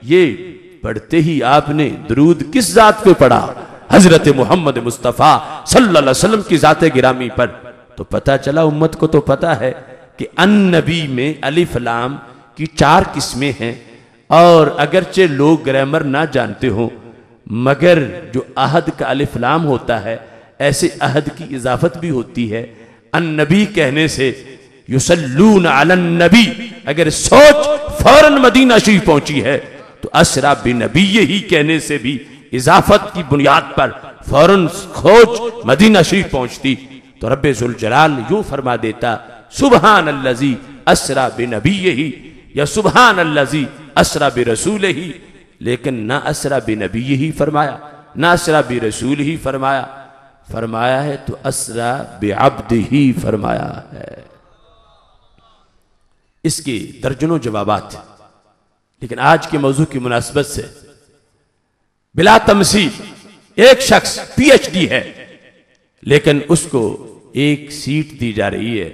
یہ پڑھتے ہی آپ نے درود کس ذات پہ پڑھا؟ حضرت محمد مصطفیٰ صلی اللہ علیہ وسلم کی ذات گرامی پر۔ تو پتہ چلا امت کو تو پتہ ہے کہ النبی میں الف لام کی 4 قسمیں ہیں، اور اگرچہ لوگ گرامر نہ جانتے ہوں مگر جو عہد کا الف لام ہوتا ہے ایسے عہد کی اضافت بھی ہوتی ہے۔ النبی کہنے سے یصلون علی النبی، اگر سوچ فوراً مدینہ شریف پہنچی ہے تو اسرا بنبیہ ہی کہنے سے بھی اضافت کی بنیاد پر فوراً کھوج مدینہ شریف پہنچتی۔ تو رب ذوالجلال یوں فرما دیتا سبحان الذی اسرا بنبیہ یا سبحان الذی اسرا برسولہ، لیکن نہ اسرا بنبیہ ہی فرمایا نہ اسرا برسول ہی فرمایا، فرمایا ہے تو اسرا بعبدہ ہی فرمایا ہے۔ اس کے درجنوں جوابات ہیں، لیکن آج کے موضوع کی مناسبت سے بلا تمثیل ایک شخص پی ایچ ڈی ہے، لیکن اس کو ایک سیٹ دی جا رہی ہے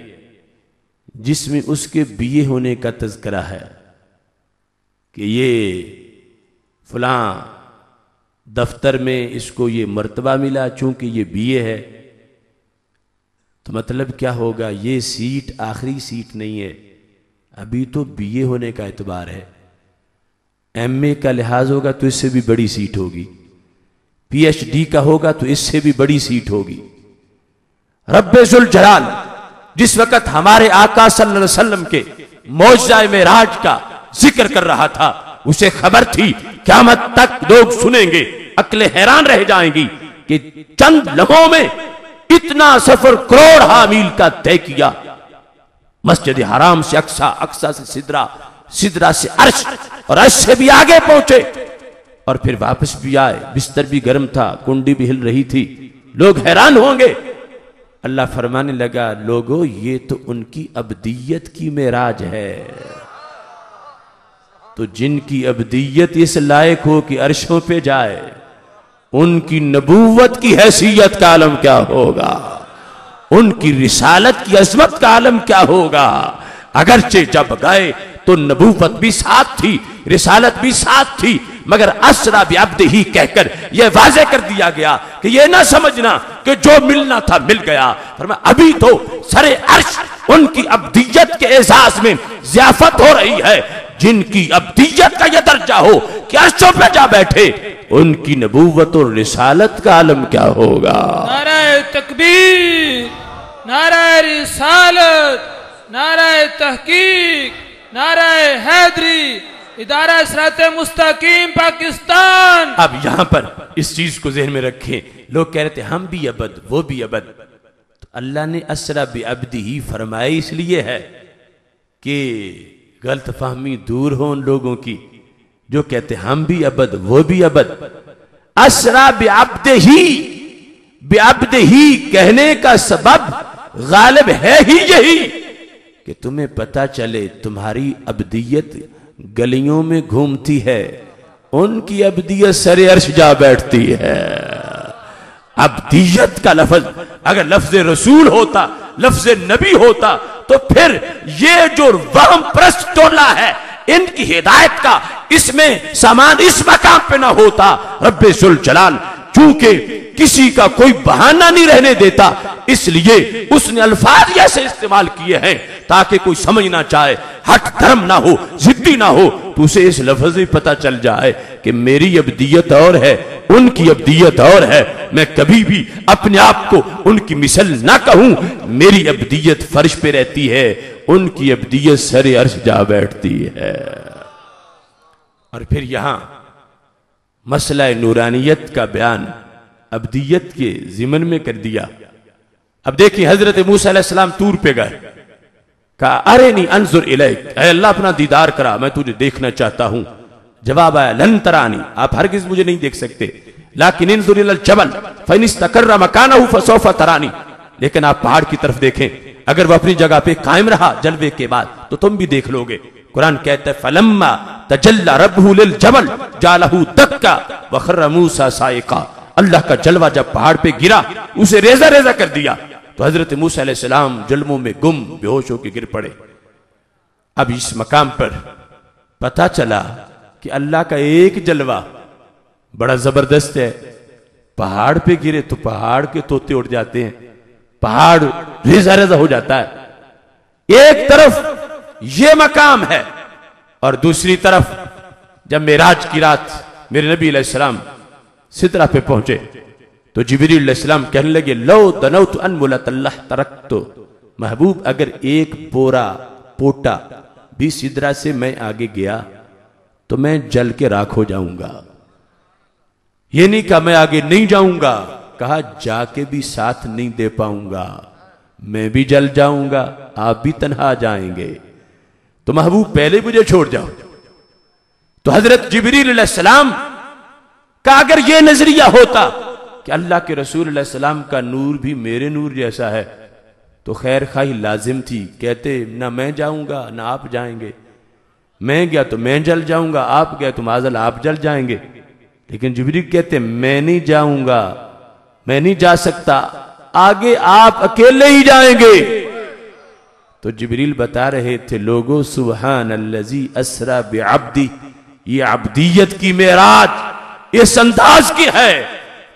جس میں اس کے بی اے ہونے کا تذکرہ ہے کہ یہ فلاں دفتر میں اس کو یہ مرتبہ ملا چونکہ یہ بی اے ہے۔ تو مطلب کیا ہوگا؟ یہ سیٹ آخری سیٹ نہیں ہے، ابھی تو بی اے ہونے کا اعتبار ہے، ایم اے کا لحاظ ہوگا تو اس سے بھی بڑی سیٹ ہوگی، پی ایچ ڈی کا ہوگا تو اس سے بھی بڑی سیٹ ہوگی۔ رب ذوالجلال جس وقت ہمارے آقا صلی اللہ علیہ وسلم کے معجزہ معراج کا ذکر کر رہا تھا، اسے خبر تھی قیامت تک لوگ سنیں گے، عقلیں حیران رہ جائیں گی کہ چند لمحوں میں اتنا سفر کروڑ میل کا طے کیا، مسجد حرام سے اقصی، اقصی سے سدرہ، سدرہ سے عرش، اور عرش سے بھی آگے پہنچے اور پھر واپس بھی آئے، بستر بھی گرم تھا، کنڈی بھی ہل رہی تھی، لوگ حیران ہوں گے۔ اللہ فرمانے لگا لوگو یہ تو ان کی ابدیت کی معراج ہے، تو جن کی ابدیت اس لائق ہو کہ عرشوں پہ جائے ان کی نبوت کی حیثیت کا عالم کیا ہوگا، ان کی رسالت کی عظمت کا عالم کیا ہوگا۔ اگرچہ جب گئے تو نبوت بھی ساتھ تھی، رسالت بھی ساتھ تھی، مگر اسرا بعبدہ کہہ کر یہ واضح کر دیا گیا کہ یہ نہ سمجھنا کہ جو ملنا تھا مل گیا، فرمایا ابھی تو سر عرش ان کی ابدیت کے اعزاز میں ضیافت ہو رہی ہے۔ جن کی ابدیت کا یہ درجہ ہو کہ عرشوں پہ جا بیٹھے، ان کی نبوت اور رسالت کا عالم کیا ہوگا۔ نعرہ تکبیر، نعرہ رسالت، نعرہ تحقیق، نعرہ حیدری، ادارہ صراط مستقیم پاکستان۔ اب یہاں پر اس چیز کو ذہن میں رکھیں، لوگ کہہ رہے تھے ہم بھی عبد وہ بھی عبد، تو اللہ نے اسرا بعبدہ فرمایا اس لیے ہے کہ غلط فہمی دور ہو ان لوگوں کی جو کہتے ہم بھی عبد وہ بھی عبد۔ اسرا بعبدہ کہنے کا سبب غالب ہے ہی یہی کہ تمہیں پتا چلے تمہاری ابدیت گلیوں میں گھومتی ہے، ان کی ابدیت سر عرش جا بیٹھتی ہے۔ ابدیت کا لفظ اگر لفظ رسول ہوتا، لفظ نبی ہوتا، تو پھر یہ جو وہم پرست ٹولہ ہے ان کی ہدایت کا اس میں سامان اس مقام پہ نہ ہوتا۔ رب ذوالجلال چونکہ کسی کا کوئی بہانہ نہیں رہنے دیتا، اس لیے اس نے الفاظ ایسے استعمال کیے ہیں تاکہ کوئی سمجھ نہ چاہے، ہٹ دھرم نہ ہو، ضدی نہ ہو، تو اسے اس لفظ ہی پتہ چل جائے کہ میری ابدیت اور ہے، ان کی ابدیت اور ہے۔ میں کبھی بھی اپنے آپ کو ان کی مثل نہ کہوں، میری ابدیت فرش پہ رہتی ہے، ان کی ابدیت سر عرش جا بیٹھتی ہے۔ اور پھر یہاں مسئلہ نورانیت کا بیان ابدیت کے ضمن میں کر دیا۔ اب دیکھیں حضرت موسیٰ علیہ السلام طور پہ گئے، کہا ارنی انظر الیک، اے اللہ اپنا دیدار کرا، میں تجھے دیکھنا چاہتا ہوں۔ جواب آیا لن ترانی، آپ ہرگز مجھے نہیں دیکھ سکتے، لیکن انظر الی الجبل فإن استقر مکانہ فسوف ترانی، لیکن آپ پہاڑ کی طرف دیکھیں، اگر وہ اپنی جگہ پہ قائم رہا جلوے کے بعد تو تم بھی دیکھ لو گے۔ قرآن کہتا ہے فلما تجلی ربہ للجبل جعلہ دکا وخر موسیٰ صاعقا، اللہ کا جلوہ جب پہاڑ پہ گرا اسے ریزہ ریزہ کر دیا، تو حضرت موسیٰ علیہ السلام جلموں میں گم بے ہوش ہو کے گر پڑے۔ اب اس مقام پر پتہ چلا کہ اللہ کا ایک جلوہ بڑا زبردست ہے، پہاڑ پہ گرے تو پہاڑ کے طوطے اڑ جاتے ہیں، پہاڑ ریزہ ریزہ ہو جاتا ہے۔ ایک طرف یہ مقام ہے اور دوسری طرف جب معراج کی رات میرے نبی علیہ السلام سدرہ پہ پہنچے تو جبریل علیہ السلام کہنے لگے لو دنوت ان ملت اللہ ترکتو، محبوب اگر ایک پوٹا بھی سدرہ سے میں آگے گیا تو میں جل کے راکھ ہو جاؤں گا۔ یہ نہیں کہا میں آگے نہیں جاؤں گا، کہا جا کے بھی ساتھ نہیں دے پاؤں گا، میں بھی جل جاؤں گا، آپ بھی تنہا جائیں گے، تو محبوب پہلے مجھے چھوڑ جاؤ۔ تو حضرت جبریل علیہ السلام کا اگر یہ نظریہ ہوتا کہ اللہ کے رسول علیہ السلام کا نور بھی میرے نور جیسا ہے تو خیر خواہی لازم تھی، کہتے نہ میں جاؤں گا نہ آپ جائیں گے، میں گیا تو میں جل جاؤں گا، آپ گئے تو معاذ اللہ آپ جل جائیں گے، لیکن جبریل کہتے میں نہیں جاؤں گا، میں نہیں جا سکتا، آگے آپ اکیلے ہی جائیں گے۔ تو جبریل بتا رہے تھے لوگو سبحان الذی اسرا بعبدی، یہ عبدیت کی معراج اس انداز کی ہے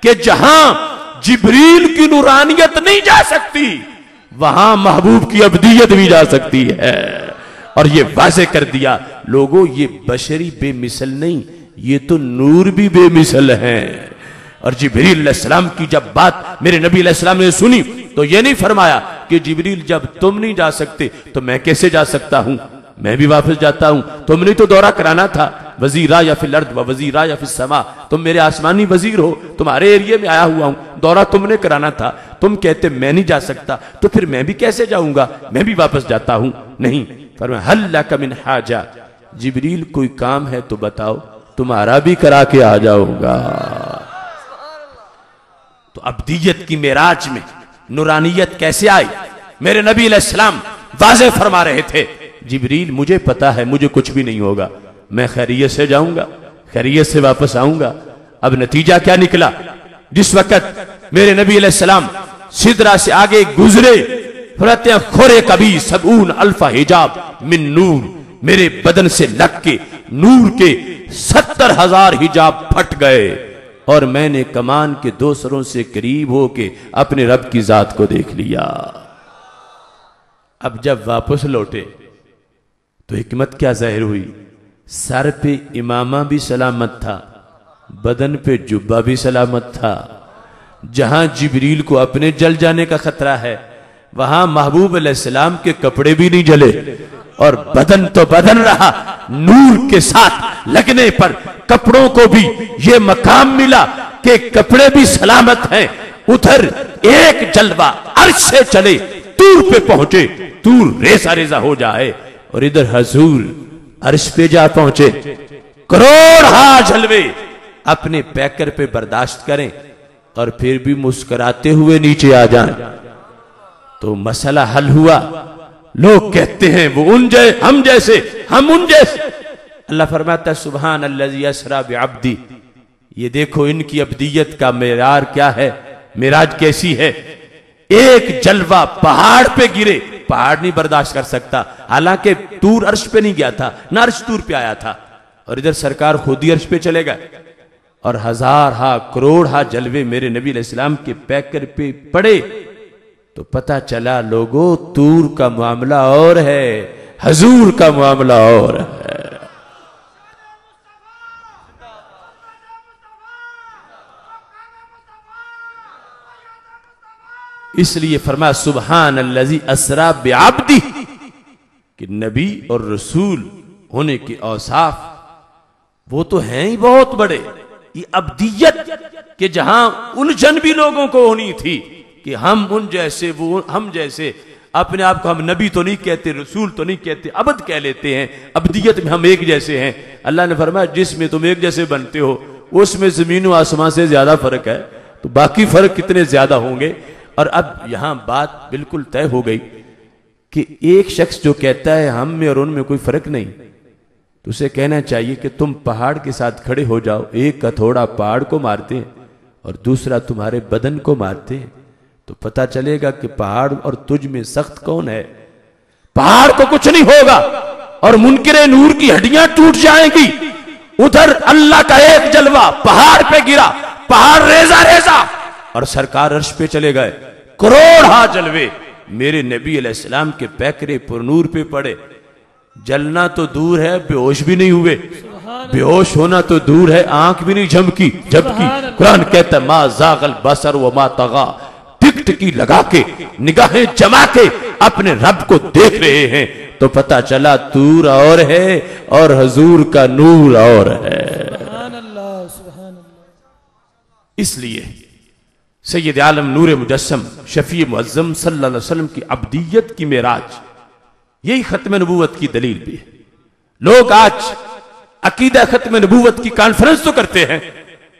کہ جہاں جبریل کی نورانیت نہیں جا سکتی وہاں محبوب کی عبدیت بھی جا سکتی ہے، اور یہ واضح کر دیا لوگو یہ بشری بے مثل نہیں، یہ تو نور بھی بے مثل ہیں۔ اور جبریل علیہ السلام کی جب بات میرے نبی علیہ السلام نے سنی تو یہ نہیں فرمایا کہ جبریل جب تم نہیں جا سکتے تو میں کیسے جا سکتا ہوں، میں بھی واپس جاتا ہوں، تم نے تو دورہ کرانا تھا، وزیرا یا فی الارض و وزیرا یا فی السماء، تم میرے آسمانی وزیر ہو، تمہارے ایریے میں آیا ہوا ہوں، دورہ تم نے کرانا تھا، تم کہتے میں نہیں جا سکتا تو پھر میں بھی کیسے جاؤں گا، میں بھی واپس جاتا ہوں، نہیں۔ فرمایا حل لک من حاجہ، جبریل کوئی کام ہے تو بتاؤ، تمہارا بھی کرا کے آ جاؤں گا۔ تو ابدیت کی معراج میں نورانیت کیسے آئی، میرے نبی علیہ السلام واضح فرما رہے تھے جبریل مجھے پتا ہے مجھے کچھ بھی نہیں ہوگا، میں خیریت سے جاؤں گا، خیریت سے واپس آؤں گا۔ اب نتیجہ کیا نکلا، جس وقت میرے نبی علیہ السلام سدرہ سے آگے گزرے فرماتے ہیں خورے کبھی 70,000 حجاب من نور، میرے بدن سے لگ کے نور کے 70,000 حجاب پھٹ گئے اور میں نے کمان کے دو سروں سے قریب ہو کے اپنے رب کی ذات کو دیکھ لیا۔ اب جب واپس لوٹے تو حکمت کیا ظاہر ہوئی، سر پہ امامہ بھی سلامت تھا، بدن پہ جبہ بھی سلامت تھا۔ جہاں جبریل کو اپنے جل جانے کا خطرہ ہے وہاں محبوب علیہ السلام کے کپڑے بھی نہیں جلے، اور بدن تو بدن رہا، نور کے ساتھ لگنے پر کپڑوں کو بھی یہ مقام ملا کہ کپڑے بھی سلامت ہیں۔ ادھر ایک جلوہ عرش سے چلے طور پہ پہنچے، طور ریزہ ریزہ ہو جائے، اور ادھر حضور عرش پہ جا پہنچے، کروڑ ہا جلوے اپنے پیکر پہ برداشت کریں اور پھر بھی مسکراتے ہوئے نیچے آ جائیں۔ تو مسئلہ حل ہوا، لوگ کہتے ہیں وہ ہم جیسے ہم ان جیسے. اللہ فرماتا ہے سبحان الذی اسری بعبدی. یہ دیکھو ان کی عبدیت کا معیار کیا ہے, معراج کیسی ہے. ایک جلوہ پہاڑ پہ گرے, پہاڑ نہیں برداشت کر سکتا, حالانکہ طور عرش پہ نہیں گیا تھا, نہ عرش طور پہ آیا تھا, اور ادھر سرکار خود ہی عرش پہ چلے گئے, اور ہزار ہا کروڑ ہا جلوے میرے نبی علیہ السلام کے پیکر پہ پڑے. تو پتا چلا لوگوں طور کا معاملہ اور ہے, حضور کا معاملہ اور ہے. اس لیے فرمایا سبحان الذی اسری بعبدہ, کہ نبی اور رسول ہونے کے اوصاف وہ تو ہیں ہی بہت بڑے. یہ عبدیت کہ جہاں الجھن بھی لوگوں کو ہونی تھی کہ ہم ان جیسے وہ ہم جیسے, اپنے آپ کو ہم نبی تو نہیں کہتے, رسول تو نہیں کہتے, عبد کہہ لیتے ہیں. عبدیت میں ہم ایک جیسے ہیں. اللہ نے فرمایا جس میں تم ایک جیسے بنتے ہو اس میں زمین و آسمان سے زیادہ فرق ہے, تو باقی فرق کتنے زیادہ ہوں گے. اور اب یہاں بات بالکل طے ہو گئی کہ ایک شخص جو کہتا ہے ہم میں اور ان میں کوئی فرق نہیں, تو اسے کہنا چاہیے کہ تم پہاڑ کے ساتھ کھڑے ہو جاؤ, ایک ہتھوڑا پہاڑ کو مارتے ہیں اور دوسرا تمہارے بدن کو مارتے ہیں, تو پتا چلے گا کہ پہاڑ اور تجھ میں سخت کون ہے. پہاڑ کو کچھ نہیں ہوگا اور منکر نور کی ہڈیاں ٹوٹ جائیں گی. ادھر اللہ کا ایک جلوہ پہاڑ پہ گرا, پہاڑ ریزہ ریزہ, اور سرکار عرش پہ چلے گئے. کروڑ ہا جلوے میرے نبی علیہ السلام کے پیکرے پر نور پہ پڑے. جلنا تو دور ہے, بے ہوش بھی نہیں ہوئے. بے ہوش ہونا تو دور ہے, آنکھ بھی نہیں جھمکی. قرآن کہتا ہے ما زاغ البصر وما طغى, ٹک ٹکی لگا کے نگاہیں جما کے اپنے رب کو دیکھ رہے ہیں. تو پتا چلا طور اور ہے اور حضور کا نور اور ہے. اس لیے سید عالم نور مجسم شفیع معظم صلی اللہ علیہ وسلم کی عبدیت کی معراج, یہی ختم نبوت کی دلیل بھی ہے. لوگ آج عقیدہ ختم نبوت کی کانفرنس تو کرتے ہیں,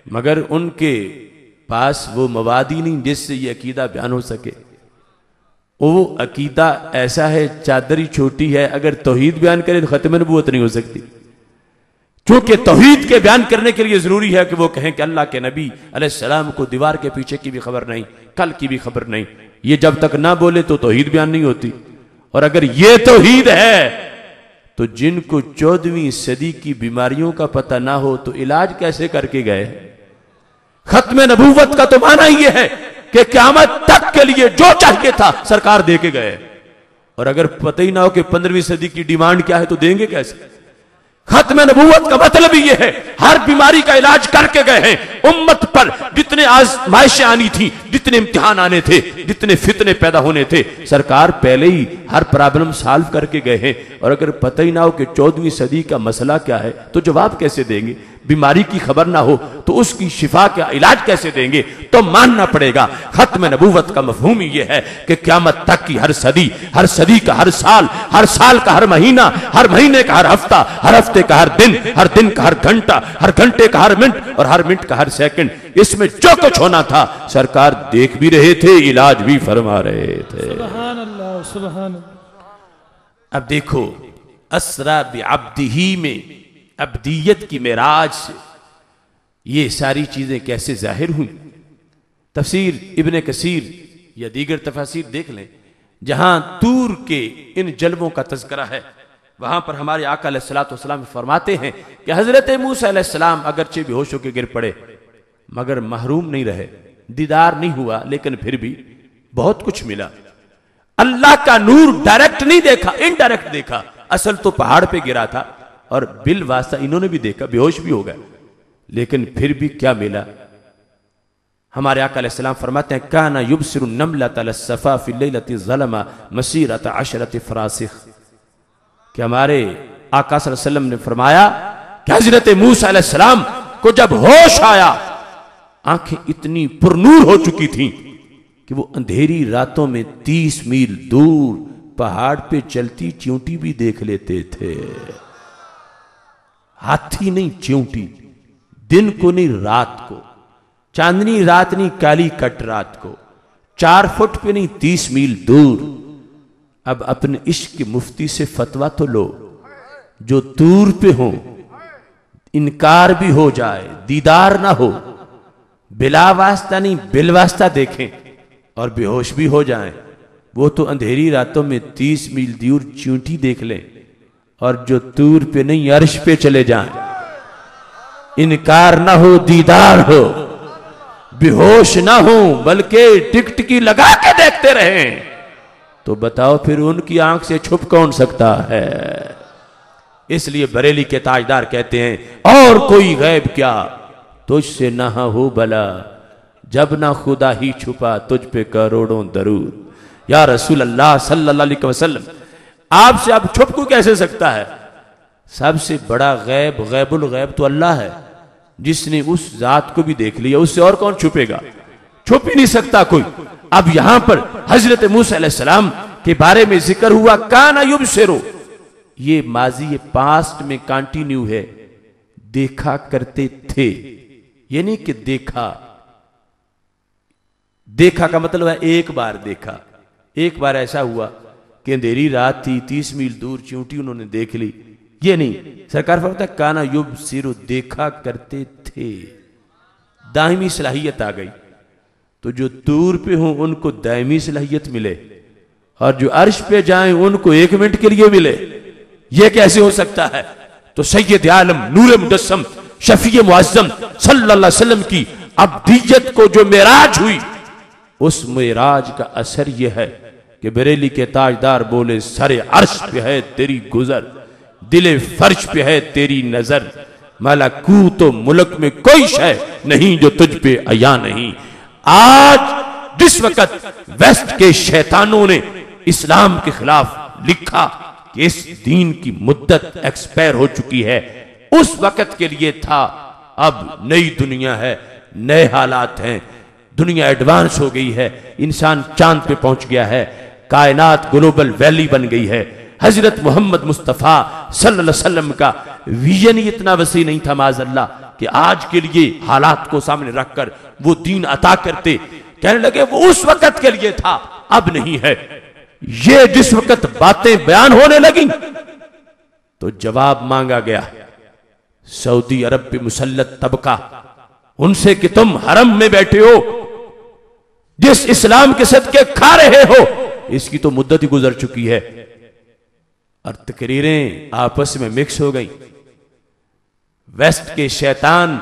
مگر ان کے پاس وہ مواد ہی نہیں جس سے یہ عقیدہ بیان ہو سکے. وہ عقیدہ ایسا ہے, چادر ہی چھوٹی ہے, اگر توحید بیان کرے تو ختم نبوت نہیں ہو سکتی. چونکہ توحید کے بیان کرنے کے لیے ضروری ہے کہ وہ کہیں کہ اللہ کے نبی علیہ السلام کو دیوار کے پیچھے کی بھی خبر نہیں, کل کی بھی خبر نہیں. یہ جب تک نہ بولے تو توحید بیان نہیں ہوتی. اور اگر یہ توحید ہے تو جن کو 14ویں صدی کی بیماریوں کا پتہ نہ ہو تو علاج کیسے کر کے گئے. ختم نبوت کا تو معنی یہ ہے کہ قیامت تک کے لیے جو چاہیے تھا سرکار دے کے گئے, اور اگر پتہ ہی نہ ہو کہ 15ویں صدی کی ڈیمانڈ کیا ہے تو دیں گے کیسے. ختم نبوت کا مطلب یہ ہے ہر بیماری کا علاج کر کے گئے ہیں. امت پر جتنے آزمائشیں آنی تھی, جتنے امتحان آنے تھے, جتنے فتنے پیدا ہونے تھے, سرکار پہلے ہی ہر پرابلم سالو کر کے گئے ہیں. اور اگر پتہ ہی نہ ہو کہ 14ویں صدی کا مسئلہ کیا ہے تو جواب کیسے دیں گے. بیماری کی خبر نہ ہو تو اس کی شفا کا علاج کیسے دیں گے. تو ماننا پڑے گا ختم نبوت کا مفہوم یہ ہے کہ قیامت تک کی ہر صدی کا ہر سال کا ہر مہینہ, ہر مہینے کا ہر ہفتہ, ہر ہفتے کا ہر دن کا ہر گھنٹے کا ہر منٹ, اور ہر منٹ کا ہر سیکنڈ, اس میں جو کچھ ہونا تھا سرکار دیکھ بھی رہے تھے, علاج بھی فرما رہے تھے. سبحان اللہ, سبحان اللہ. اب دیکھو اسری بعبدہ میں عبدیت کی معراج سے یہ ساری چیزیں کیسے ظاہر ہوئیں. تفسیر ابن کثیر یا دیگر تفاسیر دیکھ لیں, جہاں طور کے ان جلووں کا تذکرہ ہے وہاں پر ہمارے آقا علیہ السلام فرماتے ہیں کہ حضرت موسیٰ علیہ السلام اگرچہ بے ہوش ہو کے گر پڑے مگر محروم نہیں رہے, دیدار نہیں ہوا, لیکن پھر بھی بہت کچھ ملا. اللہ کا نور ڈائریکٹ نہیں دیکھا, انڈائریکٹ دیکھا. اصل تو پہاڑ پہ گرا تھا اور بالواسطہ انہوں نے بھی دیکھا, بے ہوش بھی ہو گئے, لیکن پھر بھی کیا ملا. ہمارے آقا علیہ السلام فرماتے ہیں کانا یبصر النملۃ علی الصفا فی اللیلۃ الظلمہ مسیرۃ 10 فراسخ, کہ ہمارے آقا صلی اللہ علیہ وسلم نے فرمایا کہ حضرت موسیٰ علیہ السلام کو جب ہوش آیا آنکھیں اتنی پرنور ہو چکی تھیں کہ وہ اندھیری راتوں میں 30 میل دور پہاڑ پہ چلتی چیونٹی بھی دیکھ لیتے تھے. ہاتھی نہیں چیونٹی, دن کو نہیں رات کو, چاندنی رات نہیں کالی کٹ رات کو, 4 فٹ پہ نہیں 30 میل دور. اب اپنے عشق کے مفتی سے فتویٰ تو لو، جو طور پہ ہوں، انکار بھی ہو جائے، دیدار نہ ہو، بلا واسطہ نہیں بالواسطہ دیکھیں اور بے ہوش بھی ہو جائیں، وہ تو اندھیری راتوں میں 30 میل دور چیونٹی دیکھ لیں، اور جو طور پہ نہیں عرش پہ چلے جائیں، انکار نہ ہو، دیدار ہو، بے ہوش نہ ہو، بلکہ ٹکٹکی لگا کے دیکھتے رہیں، تو بتاؤ پھر ان کی آنکھ سے چھپ کون سکتا ہے؟ اس لیے بریلی کے تاجدار کہتے ہیں اور کوئی غیب کیا تجھ سے نہ ہو بلا، جب نہ خدا ہی چھپا تجھ پہ کروڑوں درود۔ یا رسول اللہ صلی اللہ علیہ وسلم، آپ سے اب چھپ کو کیسے سکتا ہے؟ سب سے بڑا غیب، غیب الغیب تو اللہ ہے، جس نے اس ذات کو بھی دیکھ لیا، اس سے اور کون چھپے گا؟ چھپ ہی نہیں سکتا کوئی۔ اب یہاں پر حضرت موسیٰ علیہ السلام کے بارے میں ذکر ہوا کانا یبصرو، یہ ماضی پاسٹ میں کانٹینیو ہے، دیکھا کرتے تھے، یعنی کہ دیکھا، دیکھا کا مطلب ہے ایک بار دیکھا۔ ایک بار ایسا ہوا کہ اندھیری رات تھی، 30 میل دور چیونٹی انہوں نے دیکھ لی، یہ نہیں، سرکار فرماتا ہے کانا یبصرو، دیکھا کرتے تھے، دائمی صلاحیت آ گئی۔ تو جو طور پہ ہوں ان کو دائمی صلاحیت ملے، اور جو عرش پہ جائیں ان کو 1 منٹ کے لیے ملے، یہ کیسے ہو سکتا ہے؟ تو سید عالم نور مجسم شفیع معظم صلی اللہ علیہ وسلم کی ابدیت کو جو معراج ہوئی، اس معراج کا اثر یہ ہے کہ بریلی کے تاجدار بولے سر عرش پہ ہے تیری گزر، دل فرش پہ ہے تیری نظر، ملکوت و ملک میں کوئی شے نہیں جو تجھ پہ عیاں نہیں۔ آج جس وقت ویسٹ کے شیطانوں نے اسلام کے خلاف لکھا کہ اس دین کی مدت ایکسپائر ہو چکی ہے، اس وقت کے لیے تھا، اب نئی دنیا ہے، نئے حالات ہیں، دنیا ایڈوانس ہو گئی ہے، انسان چاند پہ پہنچ گیا ہے، کائنات گلوبل ویلی بن گئی ہے۔ حضرت محمد مصطفیٰ صلی اللہ علیہ وسلم کا ویژن ہی اتنا وسیع نہیں تھا معاذ اللہ کہ آج کے لیے حالات کو سامنے رکھ کر وہ دین عطا کرتے، کہنے لگے وہ اس وقت کے لیے تھا، اب نہیں ہے۔ یہ جس وقت باتیں بیان ہونے لگیں تو جواب مانگا گیا سعودی عرب پہ مسلط طبقہ ان سے کہ تم حرم میں بیٹھے ہو، جس اسلام کے صدقے کھا رہے ہو، اس کی تو مدت ہی گزر چکی ہے، اور تقریریں آپس میں مکس ہو گئیں۔ ویسٹ کے شیطان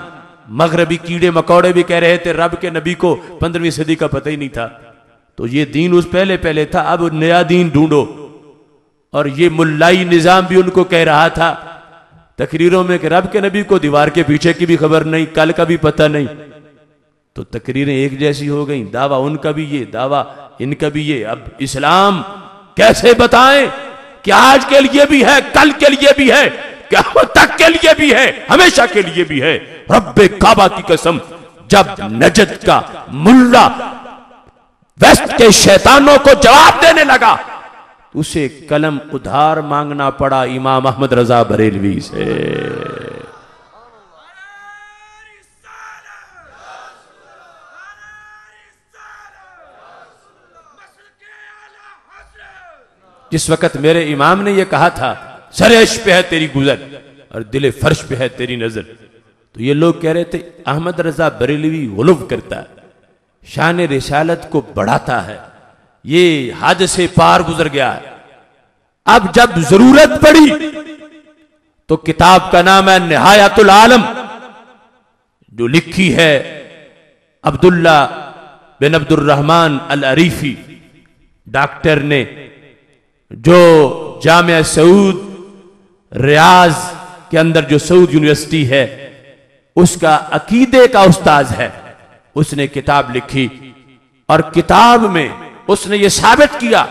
مغربی کیڑے مکوڑے بھی کہہ رہے تھے رب کے نبی کو 15ویں صدی کا پتہ ہی نہیں تھا، تو یہ دین اس پہلے تھا، اب نیا دین ڈھونڈو۔ اور یہ ملائی نظام بھی ان کو کہہ رہا تھا تقریروں میں کہ رب کے نبی کو دیوار کے پیچھے کی بھی خبر نہیں، کل کا بھی پتہ نہیں، تو تقریریں ایک جیسی ہو گئیں، دعویٰ ان کا بھی یہ، دعویٰ ان کا بھی یہ۔ اب اسلام کیسے بتائیں کہ آج کے لیے بھی ہے، کل کے لیے بھی ہے، قیامت تک کے لیے بھی ہے، ہمیشہ کے لیے بھی ہے۔ رب کعبہ کی قسم، جب نجد کا ملا ویسٹ کے شیطانوں کو جواب دینے لگا، اسے قلم ادھار مانگنا پڑا امام احمد رضا بریلوی سے۔ جس وقت میرے امام نے یہ کہا تھا سر عرش پہ ہے تیری گزر اور دل فرش پہ ہے تیری نظر، تو یہ لوگ کہہ رہے تھے احمد رضا بریلوی غلو کرتا ہے، شان رسالت کو بڑھاتا ہے، یہ حد سے پار گزر گیا ہے۔ اب جب ضرورت پڑی تو کتاب کا نام ہے نہایت العالم، جو لکھی ہے عبداللہ بن عبد الرحمن العریفی ڈاکٹر نے، جو جامعہ سعود ریاض کے اندر جو سعود یونیورسٹی ہے اس کا عقیدے کا استاذ ہے۔ اس نے کتاب لکھی اور کتاب میں اس نے یہ ثابت کیا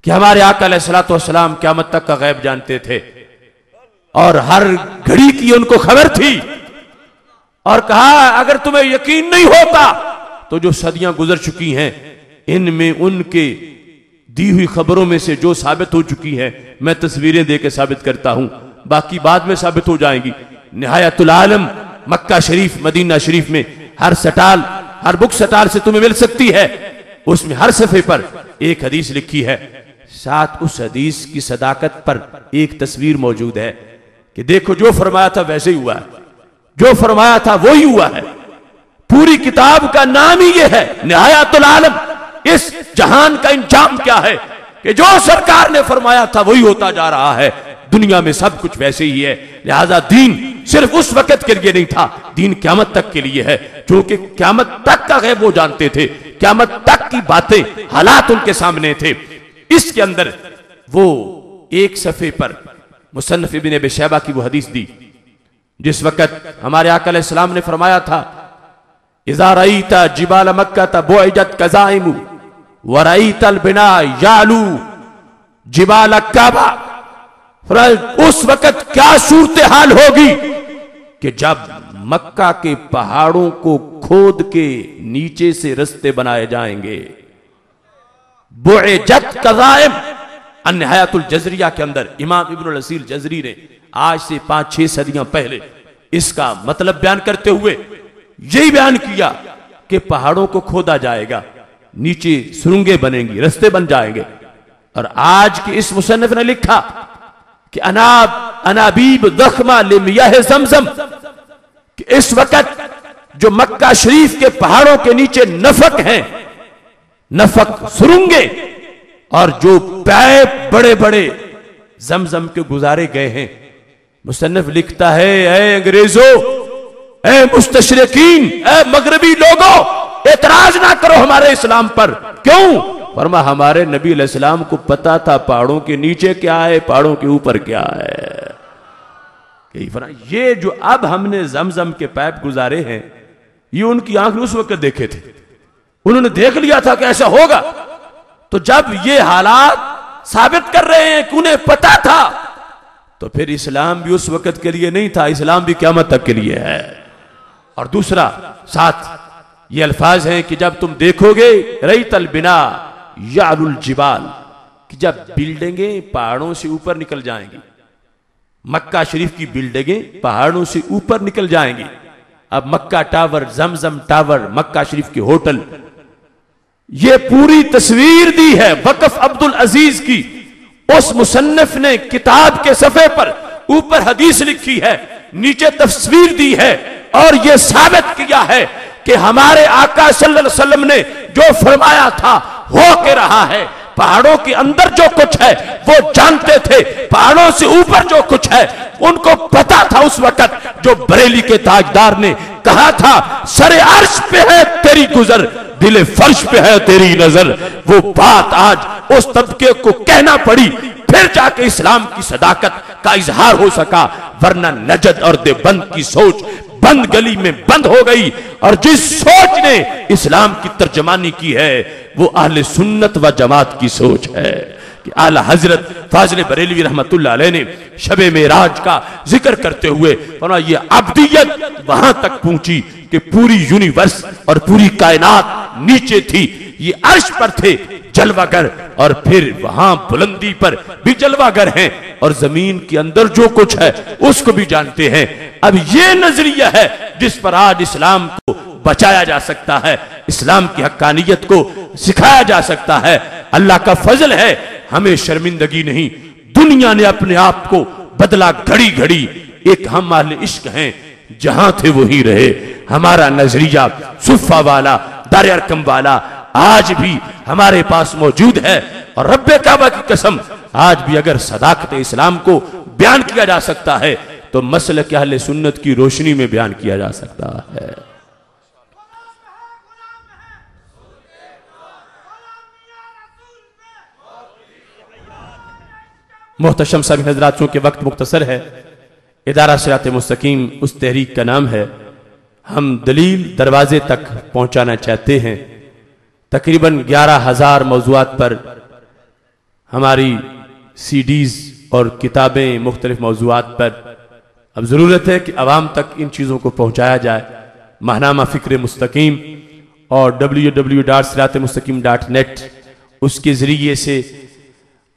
کہ ہمارے آقا علیہ الصلوۃ والسلام قیامت تک کا غیب جانتے تھے اور ہر گھڑی کی ان کو خبر تھی، اور کہا اگر تمہیں یقین نہیں ہوتا تو جو صدیاں گزر چکی ہیں ان میں ان کے دی ہوئی خبروں میں سے جو ثابت ہو چکی ہیں میں تصویریں دے کے ثابت کرتا ہوں، باقی بعد میں ثابت ہو جائیں گی۔ نہایت العالم مکہ شریف مدینہ شریف میں ہر سٹال، ہر بک سٹال سے تمہیں مل سکتی ہے، اس میں ہر صفحے پر ایک حدیث لکھی ہے ساتھ اس حدیث کی صداقت پر ایک تصویر موجود ہے کہ دیکھو جو فرمایا تھا ویسے ہی ہوا ہے، جو فرمایا تھا وہی ہوا ہے۔ پوری کتاب کا نام ہی یہ ہے نہایت العالم۔ اس جہان کا انجام کیا ہے کہ جو سرکار نے فرمایا تھا وہی ہوتا جا رہا ہے، دنیا میں سب کچھ ویسے ہی ہے۔ لہذا دین صرف اس وقت کے لیے نہیں تھا، دین قیامت تک کے لیے ہے، کیونکہ قیامت تک کا غیب وہ جانتے تھے، قیامت تک کی باتیں حالات ان کے سامنے تھے۔ اس کے اندر وہ ایک صفحے پر مصنف ابن ابی شیبہ کی وہ حدیث دی جس وقت ہمارے آقا علیہ السلام نے فرمایا تھا اذا رأیت جبال مکہ بعجت کظائم ورأیت البناء یعلو جبال کعبہ، اس وقت کیا صورتحال ہوگی کہ جب مکہ کے پہاڑوں کو کھود کے نیچے سے رستے بنائے جائیں گے۔ بعجت کظائم، النہایت الجزریہ کے اندر امام ابن الاسیر جزری نے آج سے 5-6 صدیاں پہلے اس کا مطلب بیان کرتے ہوئے یہی بیان کیا کہ پہاڑوں کو کھودا جائے گا، نیچے سرنگیں بنیں گی، رستے بن جائیں گے۔ اور آج کے اس مصنف نے لکھا کہ انابیب ضخمہ لمیاہ زمزم، کہ اس وقت جو مکہ شریف کے پہاڑوں کے نیچے نفق ہیں، نفق سرنگیں اور جو پائپ بڑے بڑے زمزم کے گزارے گئے ہیں، مصنف لکھتا ہے اے انگریزوں، اے مستشرقین، اے مغربی لوگوں، اعتراض نہ کرو ہمارے اسلام پر۔ کیوں؟ فرما ہمارے نبی علیہ السلام کو پتا تھا پہاڑوں کے نیچے کیا ہے، پہاڑوں کے اوپر کیا ہے۔ یہ جو اب ہم نے زمزم کے پائپ گزارے ہیں، یہ ان کی آنکھ نے اس وقت دیکھے تھے، انہوں نے دیکھ لیا تھا کہ ایسا ہوگا۔ تو جب یہ حالات ثابت کر رہے ہیں کہ انہیں پتا تھا، تو پھر اسلام بھی اس وقت کے لیے نہیں تھا، اسلام بھی قیامت تک کے لیے ہے۔ اور دوسرا ساتھ یہ الفاظ ہیں کہ جب تم دیکھو گے ریت البنا یعلو الجبال، کہ جب بلڈنگیں پہاڑوں سے اوپر نکل جائیں گی، مکہ شریف کی بلڈنگیں پہاڑوں سے اوپر نکل جائیں گی۔ اب مکہ ٹاور، زمزم ٹاور، مکہ شریف کے ہوٹل، یہ پوری تصویر دی ہے وقف عبدالعزیز کی۔ اس مصنف نے کتاب کے صفحے پر اوپر حدیث لکھی ہے، نیچے تصویر دی ہے، اور یہ ثابت کیا ہے کہ ہمارے آقا صلی اللہ علیہ وسلم نے جو فرمایا تھا ہو کے رہا ہے۔ پہاڑوں کے اندر جو کچھ ہے وہ جانتے تھے، پہاڑوں سے اوپر جو کچھ ہے ان کو پتا تھا اس وقت۔ جو بریلی کے تاجدار نے کہا تھا سر عرش پہ ہے تیری گزر، دل فرش پہ ہے تیری نظر، وہ بات آج اس طبقے کو کہنا پڑی، پھر جا کے اسلام کی صداقت کا اظہار ہو سکا، ورنہ نجد اور دیوبند کی سوچ بند گلی میں بند ہو گئی۔ اور جس سوچ نے اسلام کی ترجمانی کی ہے وہ اہل سنت و جماعت کی سوچ ہے۔ کہ اعلی حضرت فاضل بریلوی رحمت اللہ علیہ نے شب معراج کا ذکر کرتے ہوئے فرمایا یہ عبدیت وہاں تک پہنچی کہ پوری یونیورس اور پوری کائنات نیچے تھی، یہ عرش پر تھے جلوہ گر، اور پھر وہاں بلندی پر بھی جلوہ گر ہیں، اور زمین کے اندر جو کچھ ہے اس کو بھی جانتے ہیں۔ اب یہ نظریہ ہے جس پر آج اسلام کو بچایا جا سکتا ہے، اسلام کی حقانیت کو سکھایا جا سکتا ہے۔ اللہ کا فضل ہے، ہمیں شرمندگی نہیں، دنیا نے اپنے آپ کو بدلا گھڑی گھڑی۔ ایک ہم اہل عشق ہیں، جہاں تھے وہی رہے۔ ہمارا نظریہ صفہ والا، دار ارقم والا آج بھی ہمارے پاس موجود ہے، اور رب کعبہ کی قسم آج بھی اگر صداقت اسلام کو بیان کیا جا سکتا ہے تو مسلک اہل سنت کی روشنی میں بیان کیا جا سکتا ہے۔ محتشم صاحب حضرات، چونکہ وقت مختصر ہے، ادارہ صراط مستقیم اس تحریک کا نام ہے، ہم دلیل دروازے تک پہنچانا چاہتے ہیں۔ تقریباً 11,000 موضوعات پر ہماری سی ڈیز اور کتابیں مختلف موضوعات پر، اب ضرورت ہے کہ عوام تک ان چیزوں کو پہنچایا جائے۔ ماہنامہ فکر مستقیم اور www.siratmustaqim.net اس کے ذریعے سے،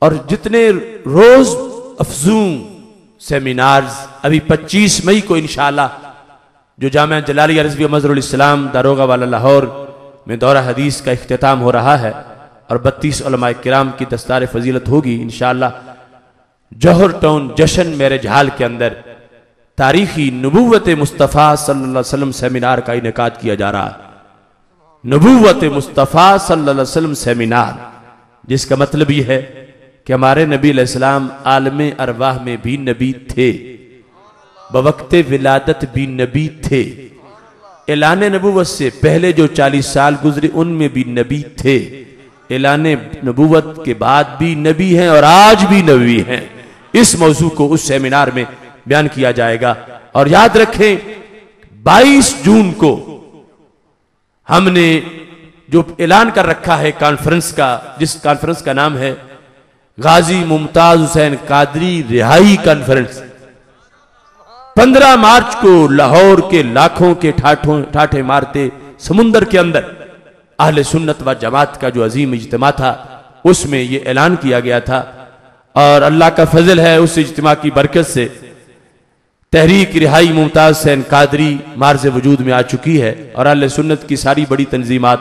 اور جتنے روز افزوں سیمینارز ابھی 25 مئی کو انشاءاللہ جو جامعہ جلالیہ رضویہ مظہر الاسلام داروغہ والا لاہور میں دورہ حدیث کا اختتام ہو رہا ہے، اور 32 علماء کرام کی دستار فضیلت ہوگی انشاءاللہ۔ جوہر ٹاؤن جشن میرج ہال کے اندر تاریخی نبوت مصطفیٰ صلی اللہ علیہ وسلم سیمینار کا انعقاد کیا جا رہا ہے۔ نبوت مصطفیٰ صلی اللہ علیہ وسلم سیمینار، جس کا مطلب یہ ہے کہ ہمارے نبی علیہ السلام عالم ارواح میں بھی نبی تھے، بوقت ولادت بھی نبی تھے، اعلان نبوت سے پہلے جو 40 سال گزرے ان میں بھی نبی تھے، اعلان نبوت کے بعد بھی نبی ہیں اور آج بھی نبی ہیں۔ اس موضوع کو اس سیمینار میں بیان کیا جائے گا۔ اور یاد رکھیں 22 جون کو ہم نے جو اعلان کر رکھا ہے کانفرنس کا، جس کانفرنس کا نام ہے غازی ممتاز حسین قادری رہائی کانفرنس، 15 مارچ کو لاہور کے لاکھوں کے ٹھاٹھے مارتے سمندر کے اندر اہل سنت و جماعت کا جو عظیم اجتماع تھا، اس میں یہ اعلان کیا گیا تھا۔ اور اللہ کا فضل ہے اس اجتماع کی برکت سے تحریک رہائی ممتاز حسین قادری معرض وجود میں آ چکی ہے، اور اہل سنت کی ساری بڑی تنظیمات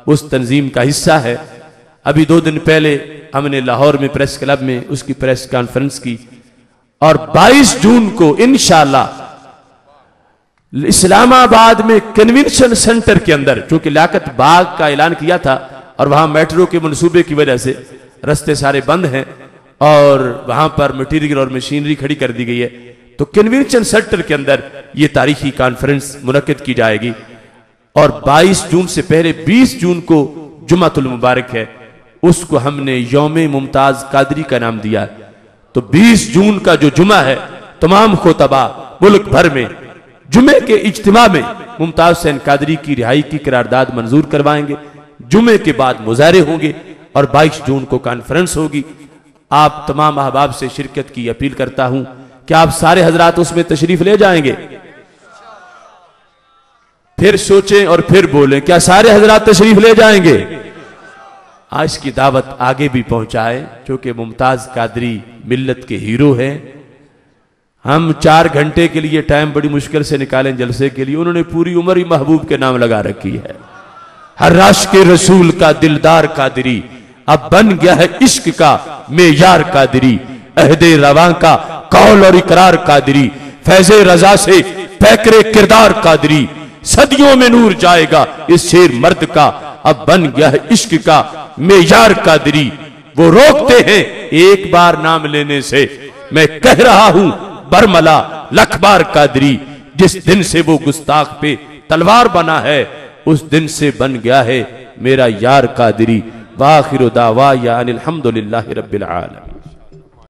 اس تنظیم کا حصہ ہے۔ ابھی 2 دن پہلے ہم نے لاہور میں پریس کلب میں اس کی پریس کانفرنس کی، اور 22 جون کو انشاءاللہ اسلام آباد میں کنونشن سنٹر کے اندر، چونکہ لیاقت باغ کا اعلان کیا تھا اور وہاں میٹرو کے منصوبے کی وجہ سے رستے سارے بند ہیں اور وہاں پر مٹیریل اور مشینری کھڑی کر دی گئی ہے، تو کنونشن سنٹر کے اندر یہ تاریخی کانفرنس منعقد کی جائے گی۔ اور 22 جون سے پہلے 20 جون کو جمعۃ المبارک ہے، اس کو ہم نے یوم ممتاز قادری کا نام دیا۔ تو 20 جون کا جو جمعہ ہے، تمام خطبہ ملک بھر میں جمعے کے اجتماع میں ممتاز حسین قادری کی رہائی کی قرارداد منظور کروائیں گے، جمعے کے بعد مظاہرے ہوں گے اور 22 جون کو کانفرنس ہوگی۔ آپ تمام احباب سے شرکت کی اپیل کرتا ہوں کہ آپ سارے حضرات اس میں تشریف لے جائیں گے۔ پھر سوچیں اور پھر بولیں، کیا سارے حضرات تشریف لے جائیں گے؟ آج کی دعوت آگے بھی پہنچائے، چونکہ ممتاز قادری ملت کے ہیرو ہیں۔ ہم 4 گھنٹے کے لیے ٹائم بڑی مشکل سے نکالیں جلسے کے لیے، انہوں نے پوری عمر ہی محبوب کے نام لگا رکھی ہے۔ ہر عاشق رسول کا دلدار قادری، اب بن گیا ہے عشق کا معیار قادری، عہد رواں کا قول اور اقرار قادری، فیض رضا سے پیکر کردار قادری، صدیوں میں نور جائے گا اس شیر مرد کا، اب بن گیا ہے عشق کا معیار قادری۔ وہ روکتے ہیں ایک بار نام لینے سے، میں کہہ رہا ہوں برملا لکھ بار قادری، جس دن سے وہ گستاخ پہ تلوار بنا ہے اس دن سے بن گیا ہے میرا یار قادری۔ وآخر دعوایا ان الحمدللہ رب العالمین۔